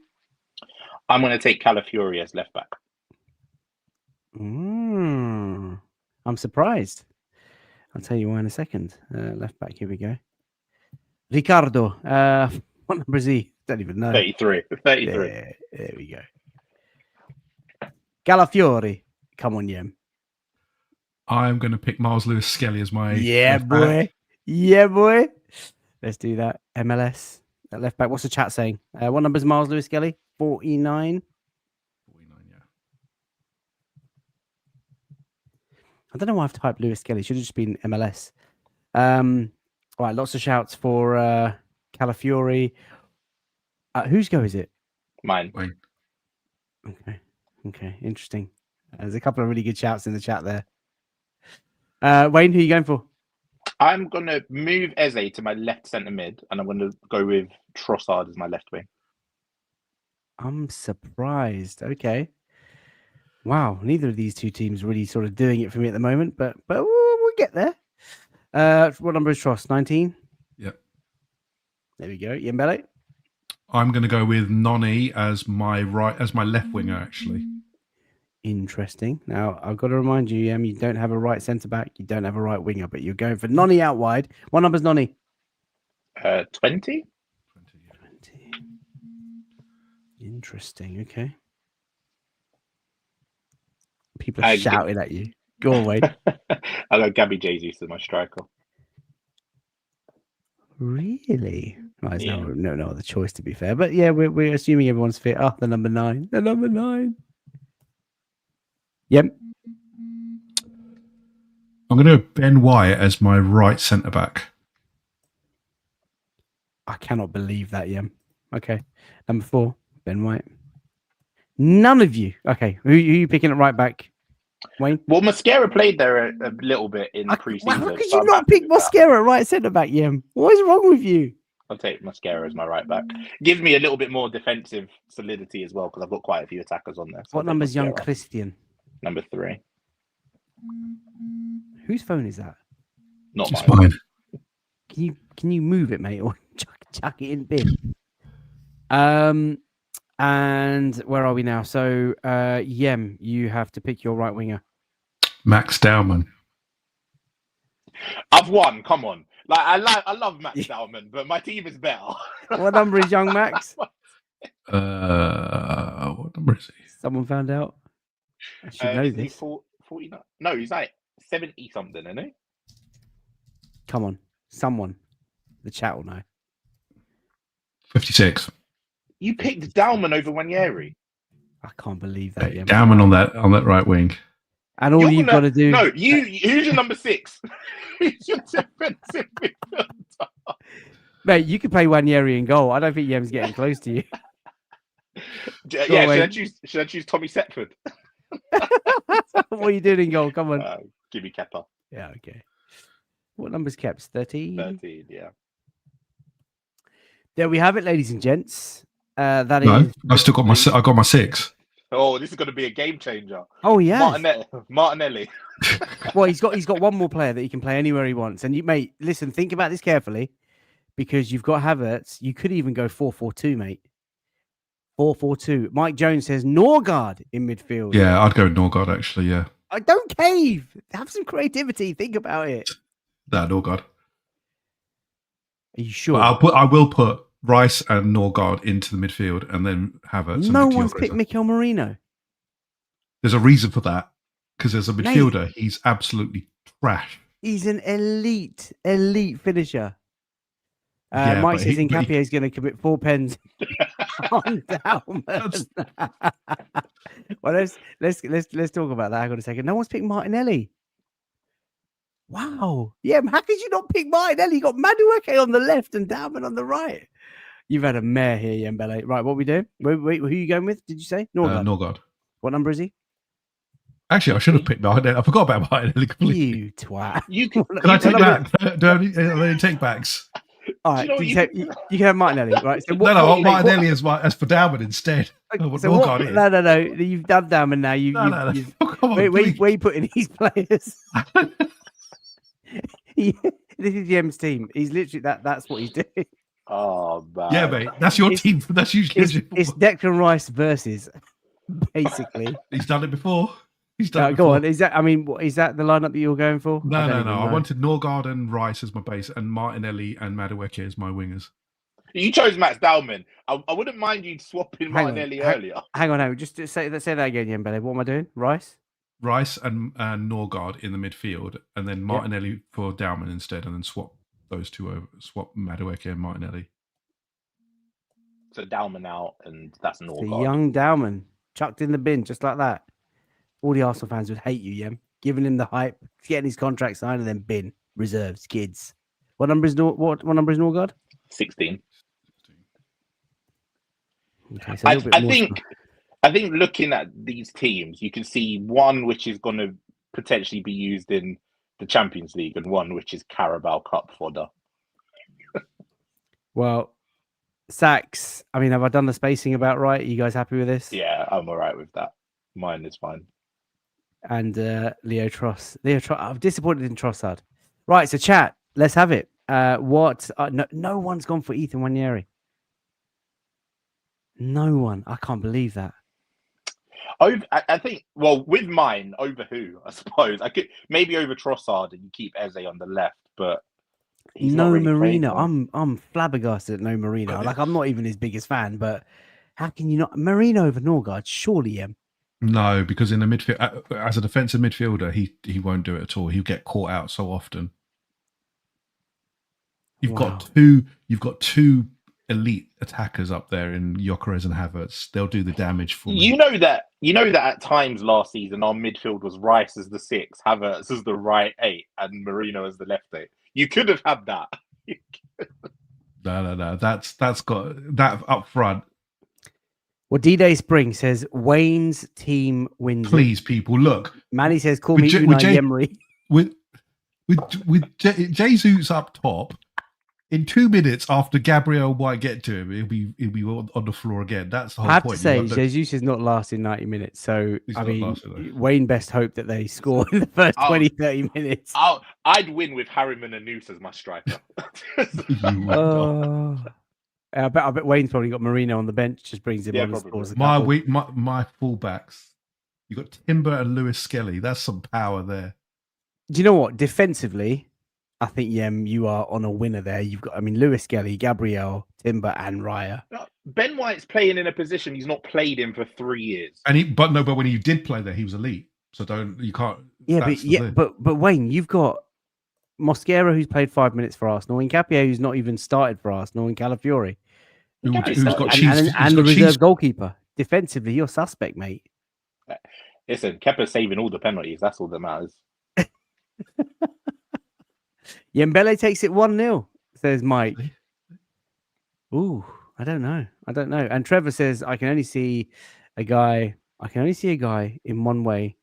I'm going to take Calafiori as left back. I'm surprised. I'll tell you why in a second. Left back, here we go. Ricardo. What number is he? Don't even know. 33. There we go. Calafiori. Come on, Yem. I'm going to pick Miles Lewis Skelly as my left boy. Back. Yeah, boy. Let's do that. MLS at left back. What's the chat saying? What number is Miles Lewis Skelly? 49. 49, yeah. I don't know why I've typed Lewis Skelly. Should have just been MLS. All right, lots of shouts for Calafiori. Whose go is it? Mine. Okay, interesting. There's a couple of really good shouts in the chat there. Wayne, who are you going for? I'm going to move Eze to my left centre mid, and I'm going to go with Trossard as my left wing. I'm surprised. Okay. Wow, neither of these two teams really sort of doing it for me at the moment, but we'll get there. What number is Tross? 19? Yep. There we go. Yembele? I'm going to go with Noni as my left winger, actually. Interesting. Now, I've got to remind you, you don't have a right centre-back, you don't have a right winger, but you're going for Noni out wide. What number's Noni? 20? 20. Interesting. Okay. People are shouting at you. Go away. I got Gabby Jesus as my striker. Really? Well, there's no other choice, to be fair. But yeah, we're assuming everyone's fit. Oh, the number 9. The number 9. Yep. I'm going to go Ben White as my right centre back. I cannot believe that, Yem. Okay. Number 4, Ben White. None of you. Okay. Who are you picking at right back? Wayne? Well, Mosquera played there a little bit in pre-season. How could you not pick Mosquera at right centre back, Yem? What is wrong with you? I'll take Mosquera as my right back. Gives me a little bit more defensive solidity as well, because I've got quite a few attackers on there. So what number's young Christian? Number 3. Whose phone is that? Not mine. Can you move it, mate, or chuck it in bin? And where are we now? So, Yem, you have to pick your right winger. Max Dowman. I've won. Come on. I love Max Dowman, but my team is better. What number is young Max? What number is he? Someone found out. I should know this. 49? No, he's like 70 something, isn't he? Come on, someone. The chat will know. 56. You picked Dowman over Wanyeri. I can't believe that. Yeah, Dowman on that right wing. And all you've got to do. No, who's your number 6? Who's your defensive midfielder? Mate, you could play Wanyeri in goal. I don't think Yem's getting close to you. Should I choose Tommy Setford? What are you doing in goal? Come on. Give me Kepa. Yeah, okay. What number's Keps? 13? 13, yeah. There we have it, ladies and gents. I still got my 6. Oh, this is going to be a game changer. Oh yeah, Martinelli. Well, he's got one more player that he can play anywhere he wants. And you, mate, listen, think about this carefully, because you've got Havertz. You could even go 4-4-2, mate. 4-4-2. Mike Jones says Norgard in midfield. Yeah, I'd go Norgard actually. Yeah. I don't cave. Have some creativity. Think about it. That Norgard. Are you sure? I will put Rice and Norgard into the midfield, and then Havertz. No one's picked Mikel Merino. There's a reason for that, because as a midfielder, he's absolutely trash. He's an elite finisher. Mike says Nkapie is going to commit 4 pens. on Dalman. Well, let's talk about that. Hang on a second. No one's picked Martinelli. Wow. Yeah, how could you not pick Martinelli? You got Madueke on the left and Dalman on the right. You've had a mare here, Yembele. Right, what we do? Wait, who are you going with? Did you say? Norgard. What number is he? Actually, I should have picked Martinelli. I forgot about Martinelli completely. You twat. Can I take back? Do I take backs? All right, you can have Martinelli, right? So I want Martinelli as for Dalman instead. No. You've done Dalman now. Where are you putting these players? This is Yem's team. He's literally that's what he's doing. Oh man. Yeah, mate. That's your team. That's usually it's Declan Rice versus basically. He's done it before. He's done it go before. on. Is that the lineup that you're going for? No. I wanted Norgard and Rice as my base, and Martinelli and Madueke as my wingers. You chose Max Dalman. I wouldn't mind you swapping Martinelli earlier. Hang on. Just say that again, Yembele. What am I doing? Rice and Norgard in the midfield, and then Martinelli for Dalman instead, and then swap those two over. Swap Madueke and Martinelli. So Dalman out, and that's Norgard. The young Dalman chucked in the bin just like that. All the Arsenal fans would hate you, Yem. Giving him the hype, getting his contract signed, and then bin reserves kids. What number is Norgard? 16. Okay, so I think looking at these teams, you can see one which is going to potentially be used in the Champions League, and one which is Carabao Cup fodder. Well, Sax, I mean, have I done the spacing about right? Are you guys happy with this? Yeah, I'm all right with that. Mine is fine. And Leo Tross. I'm disappointed in Trossard. Right, so chat, let's have it. No one's gone for Ethan Nwaneri. No one. I can't believe that. I think, well, with mine, over who, I suppose. I could maybe over Trossard and you keep Eze on the left, but no really Marino. I'm flabbergasted at no Marino. Like, I'm not even his biggest fan, but how can you not? Marino over Norgard, surely, No, because in the midfield, as a defensive midfielder, he won't do it at all. He'll get caught out so often. You've got two elite attackers up there in Gyökeres and Havertz. They'll do the damage for me. You know that at times last season our midfield was Rice as the 6, Havertz as the right 8, and Marino as the left 8. You could have had that. No. That's got that up front. Well, D-Day Spring says Wayne's team wins. Please, people, look. Manny says, "Call me Unai Emery." With Jesus up top, in 2 minutes after Gabriel White get to him, he'll be on the floor again. That's the whole point. I have to say, Jesus is not lasting 90 minutes. So, I mean, Wayne best hope that they score in the first 20, 30 minutes. I'd win with Harriman and Noose as my striker. I bet Wayne's probably got Marino on the bench, just brings him on and scores. My fullbacks, you got Timber and Lewis Skelly. That's some power there. Do you know what? Defensively, I think you are on a winner there. You've got, Lewis Skelly, Gabriel, Timber, and Raya. Ben White's playing in a position he's not played in for 3 years. But when he did play there, he was elite. So you can't. But Wayne, you've got Mosquera, who's played 5 minutes for Arsenal, and Capia, who's not even started for Arsenal, and Calafiori, who's got the reserve goalkeeper. Defensively, you're suspect, mate. Listen, Kepa's saving all the penalties. That's all that matters. Yembele takes it 1-0, says Mike. Ooh, I don't know. And Trevor says, I can only see a guy in one way.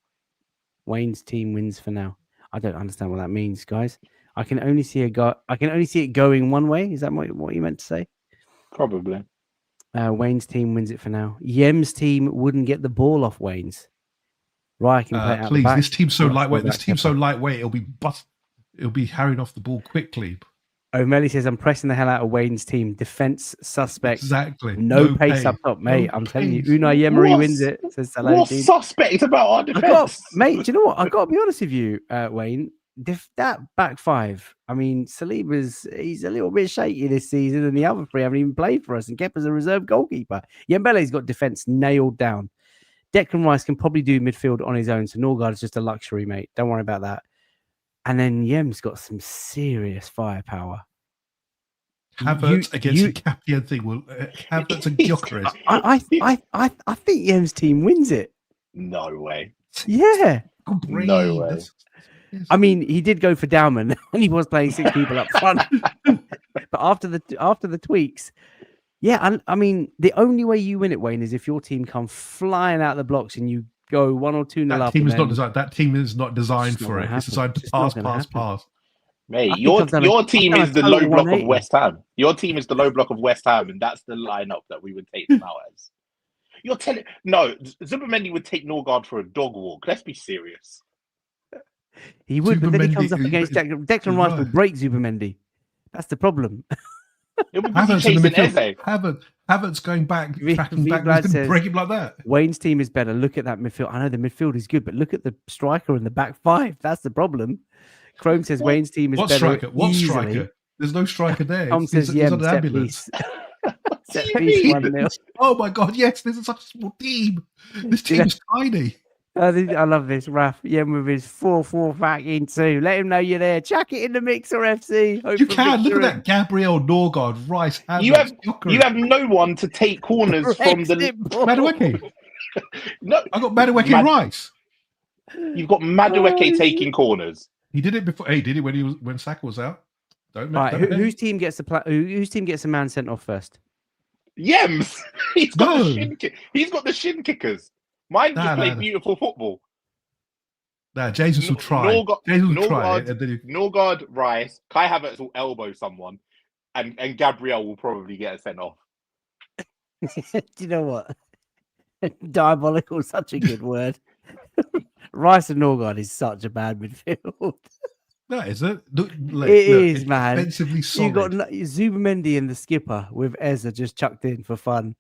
Wayne's team wins for now. I don't understand what that means, guys. I can only see it going one way. Is that what you meant to say? Probably. Wayne's team wins it for now. Yem's team wouldn't get the ball off Wayne's. Right, can play it out please. The back. This team's so lightweight. It'll be harrying off the ball quickly. O'Malley says, I'm pressing the hell out of Wayne's team. Defense suspect. Exactly. No pace up top, mate. I'm telling you, Unai Emery wins it. Says Salah. What's suspect about our defense? Mate, do you know what? I've got to be honest with you, Wayne. That back five, Saliba's, he's a little bit shaky this season, and the other three haven't even played for us, and Kepa's a reserve goalkeeper. Yembele's got defense nailed down. Declan Rice can probably do midfield on his own, so Norgard is just a luxury, mate. Don't worry about that. And then Yem's got some serious firepower. Havertz against the Captain thing. Will Havertz and Gyökeres? I think Yem's team wins it. No way. Yeah. No way. I mean, he did go for Dowman and he was playing 6 people up front. But after the tweaks, yeah, I mean, the only way you win it, Wayne, is if your team come flying out the blocks and you go 1 or 2 nil up. That team is not designed for it. It's designed to pass. Mate, your team is the low block of West Ham. Your team is the low block of West Ham, and that's the lineup that we would take them out as. You're telling Zubimendi would take Norgard for a dog walk. Let's be serious. He would, but then he comes up against Declan Rice will break Zubimendi. That's the problem. Havertz going back, tracking back, he's going to break him like that. Wayne's team is better. Look at that midfield. I know the midfield is good, but look at the striker and the back 5. That's the problem. Chrome says Wayne's team is better. What striker? There's no striker there. Tom says, yeah, on an ambulance. Set piece 1-0. Oh my God, yes, this is such a small team. This team is tiny. I love this. Raf, with his 4-4 back in 2. Let him know you're there. Chuck it in the mixer, FC. You can. Look at that. Gabriel, Norgard, Rice, Havertz, you have no one to take corners from the... Madueke. No, I got Madueke and Rice. You've got Madueke taking corners. He did it before. He did it when Saka was out. Whose team gets a man sent off first? Yems. He's got the shin kickers. Mine just play beautiful football. Jesus will try. Norgard, Rice, Kai Havertz will elbow someone, and Gabriel will probably get a sent off. Do you know what? Diabolical is such a good word. Rice and Norgard is such a bad midfield. That is it. It is, man. Defensively solid. You got Zubimendi and the skipper with Ezra just chucked in for fun.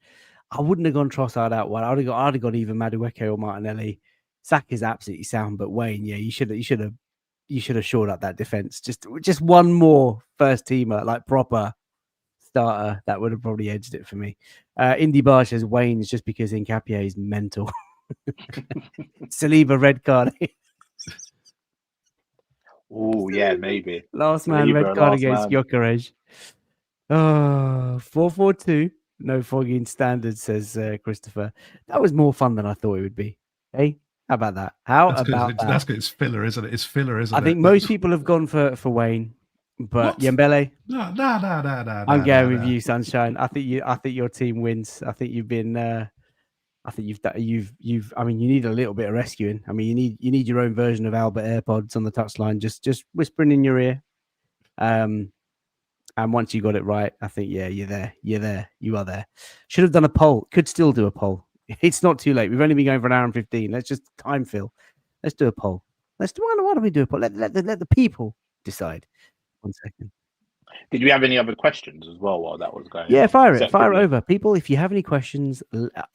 I wouldn't have gone Trossard out wide. I'd have got either Madueke or Martinelli. Saka's absolutely sound, but Wayne, yeah, you should have shored up that defense. Just one more first teamer, like proper starter, that would have probably edged it for me. Indy Bar says Wayne's just because Nkapie is mental. Saliba red card. Oh yeah, maybe. Last man red card against Gyökeres. 4-4-2. No fogging standard, says Christopher. That was more fun than I thought it would be. Hey, how about that? That's good. It's filler, isn't it? It's filler, isn't it? I think most people have gone for Wayne, but Yembele. No. I'm going with you, Sunshine. I think your team wins. I think you've been. I think you've. I mean, you need a little bit of rescuing. I mean, you need your own version of Albert AirPods on the touchline, just whispering in your ear. And once you got it right, I think, yeah, you're there. You are there. Should have done a poll. Could still do a poll. It's not too late. We've only been going for an hour and 15. Let's just time fill. Let's do a poll. Why don't we do a poll? Let the people decide. 1 second. Did we have any other questions as well while that was going? Yeah, fire it over. People, if you have any questions,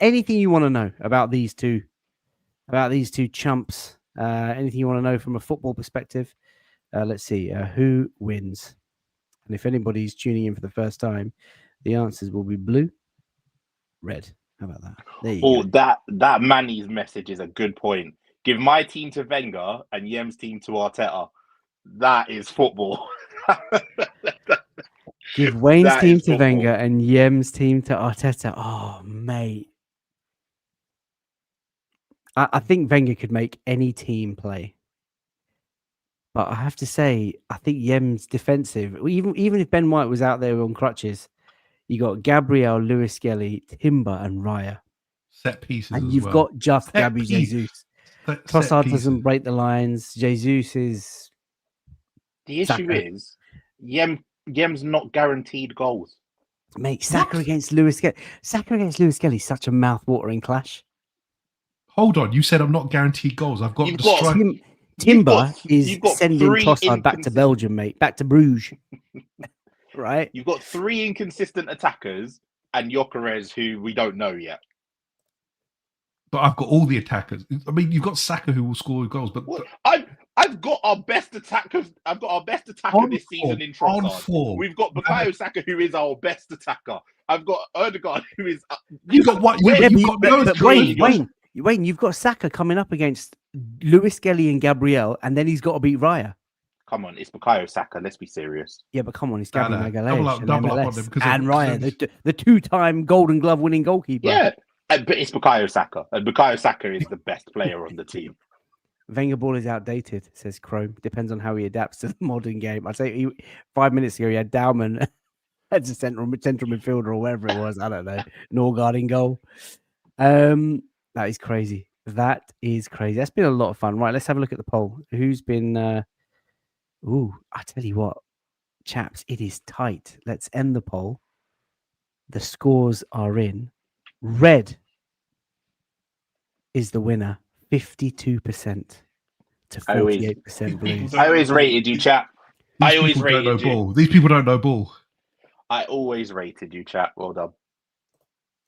anything you want to know about these two chumps, anything you want to know from a football perspective, let's see. Who wins? And if anybody's tuning in for the first time, the answers will be blue, red. How about that? There you go. That Manny's message is a good point. Give my team to Wenger and Yem's team to Arteta. That is football. Give Wayne's team to Wenger and Yem's team to Arteta. Oh, mate. I think Wenger could make any team play. But I have to say, I think Yem's defensive. Even if Ben White was out there on crutches, you got Gabriel, Lewis Skelly, Timber, and Raya. Set pieces, and you've got just Gabby Jesus. Trossard doesn't break the lines. Jesus is. The issue is, Yem's not guaranteed goals. Mate, Saka against Lewis Skelly. Saka against Lewis Skelly is such a mouth-watering clash. Hold on, you said I'm not guaranteed goals. I've got the strike. Timber is sending Trossard back to Belgium, mate. Back to Bruges. Right? You've got 3 inconsistent attackers and Gyökeres, who we don't know yet. But I've got all the attackers. I mean, you've got Saka who will score goals, but I've got our best attackers. I've got our best attacker this season in Trossard. We've got Bukayo Saka, who is our best attacker. I've got Ødegaard, who is. You've got what? Wayne, you've got Saka coming up against Lewis Skelly and Gabriel, and then he's got to beat Raya. Come on, it's Bukayo Saka. Let's be serious. Yeah, but come on, it's Gabby Magalhaes double up on them and Ryan, the two-time Golden Glove winning goalkeeper. Yeah, but it's Bukayo Saka, and Bukayo Saka is the best player on the team. Wenger ball is outdated, says Chrome. Depends on how he adapts to the modern game. I'd say 5 minutes ago he had Dauman as a central midfielder or whatever it was. I don't know. Norgard in goal. That is crazy. That is crazy. That's been a lot of fun. Right, let's have a look at the poll. Who's been... I tell you what, chaps, it is tight. Let's end the poll. The scores are in. Red is the winner. 52% to 48% Blues. I always rated you, chap. I always rated you. These people don't know ball. I always rated you, chap. Well done.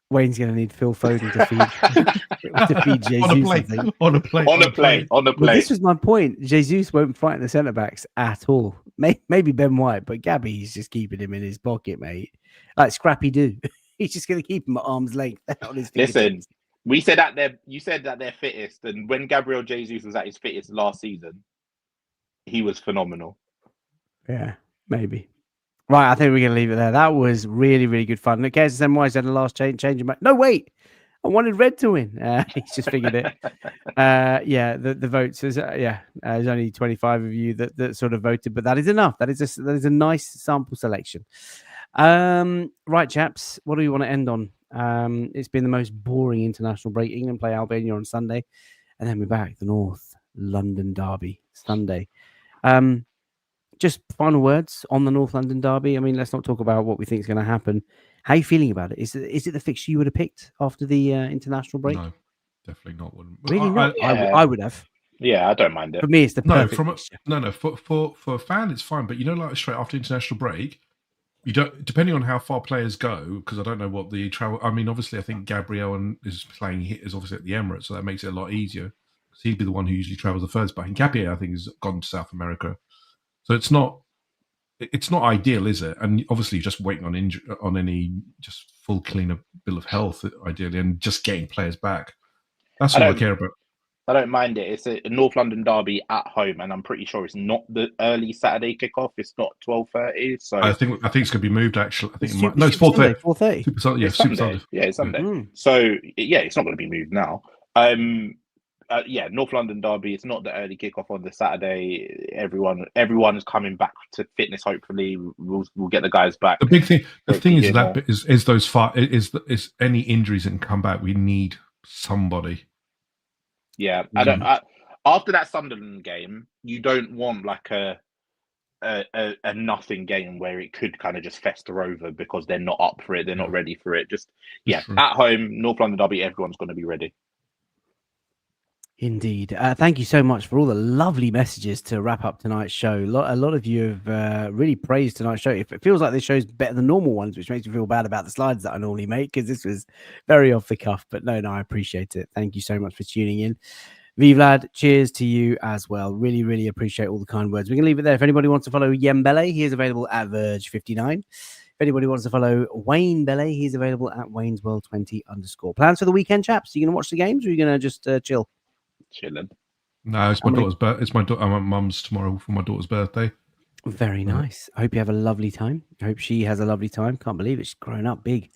Wayne's going to need Phil Foden to feed Jesus. On a plate. Well, this was my point. Jesus won't frighten the centre backs at all. Maybe Ben White, but Gabby's just keeping him in his pocket, mate. Like Scrappy Doo. He's just going to keep him at arm's length on his fingertips. Listen. You said that they're fittest, and when Gabriel Jesus was at his fittest last season, he was phenomenal. Yeah, maybe. Right, I think we're going to leave it there. That was really, really good fun. Look, KSSMY said the last change. No, wait. I wanted Red to win. He's just figured it. Yeah, the votes is there's only 25 of you that sort of voted, but that is enough. That is a nice sample selection. Right, chaps, what do we want to end on? It's been the most boring international break. England play Albania on Sunday, and then we're back. The North London derby Sunday. Just final words on the North London derby. I mean, let's not talk about what we think is going to happen. How are you feeling about it? Is it the fixture you would have picked after the international break? No, definitely not. Really not? I would have. Yeah, I don't mind it. For me, it's the perfect for a fan, it's fine. But like straight after international break, you don't, depending on how far players go, because I don't know what the travel. I mean, obviously, I think Gabriel is obviously at the Emirates, so that makes it a lot easier because he'd be the one who usually travels the furthest. But Nkapie, I think, has gone to South America, so it's not ideal, is it? And obviously, just waiting on any just full cleaner bill of health, ideally, and just getting players back. That's all I care about. I don't mind it. It's a North London derby at home, and I'm pretty sure it's not the early Saturday kickoff. It's not 12:30. So I think it's going to be moved. Actually, I think it's 4:30. 4:30. Super Sunday. Yeah, Super Sunday. Yeah, it's Sunday. Mm. So yeah, it's not going to be moved now. North London derby. It's not the early kickoff on the Saturday. Everyone is coming back to fitness. Hopefully, we'll get the guys back. The big thing, is any injuries that can come back. We need somebody. Yeah, after that Sunderland game, you don't want like a nothing game where it could kind of just fester over because they're not up for it, they're not ready for it. Just at home, North London derby, everyone's going to be ready. Indeed. Thank you so much for all the lovely messages to wrap up tonight's show. A lot of you have really praised tonight's show. It feels like this show's better than normal ones, which makes me feel bad about the slides that I normally make because this was very off the cuff. But no, I appreciate it. Thank you so much for tuning in. Vlad, cheers to you as well. Really, really appreciate all the kind words. We're going to leave it there. If anybody wants to follow Yembele, he is available at Verge59. If anybody wants to follow Wayne Bele, he's available at Wayne'sWorld20 _. Plans for the weekend, chaps? Are you going to watch the games or are you going to just chill? Chilling. No, it's my daughter's birthday. It's my mum's tomorrow for my daughter's birthday. Very nice. I hope you have a lovely time. I hope she has a lovely time. Can't believe it. She's grown up big.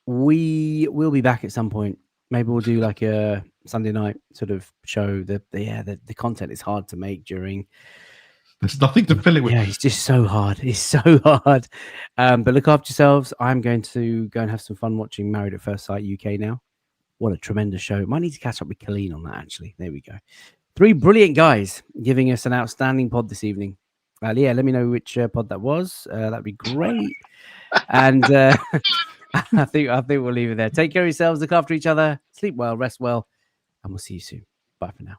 We will be back at some point. Maybe we'll do like a Sunday night sort of show. The content is hard to make during. There's nothing to fill it with. Yeah, it's just so hard. It's so hard. But look after yourselves. I'm going to go and have some fun watching Married at First Sight UK now. What a tremendous show. Might need to catch up with Colleen on that, actually. There we go. 3 brilliant guys giving us an outstanding pod this evening. Let me know which pod that was. That'd be great. And I think we'll leave it there. Take care of yourselves. Look after each other. Sleep well. Rest well. And we'll see you soon. Bye for now.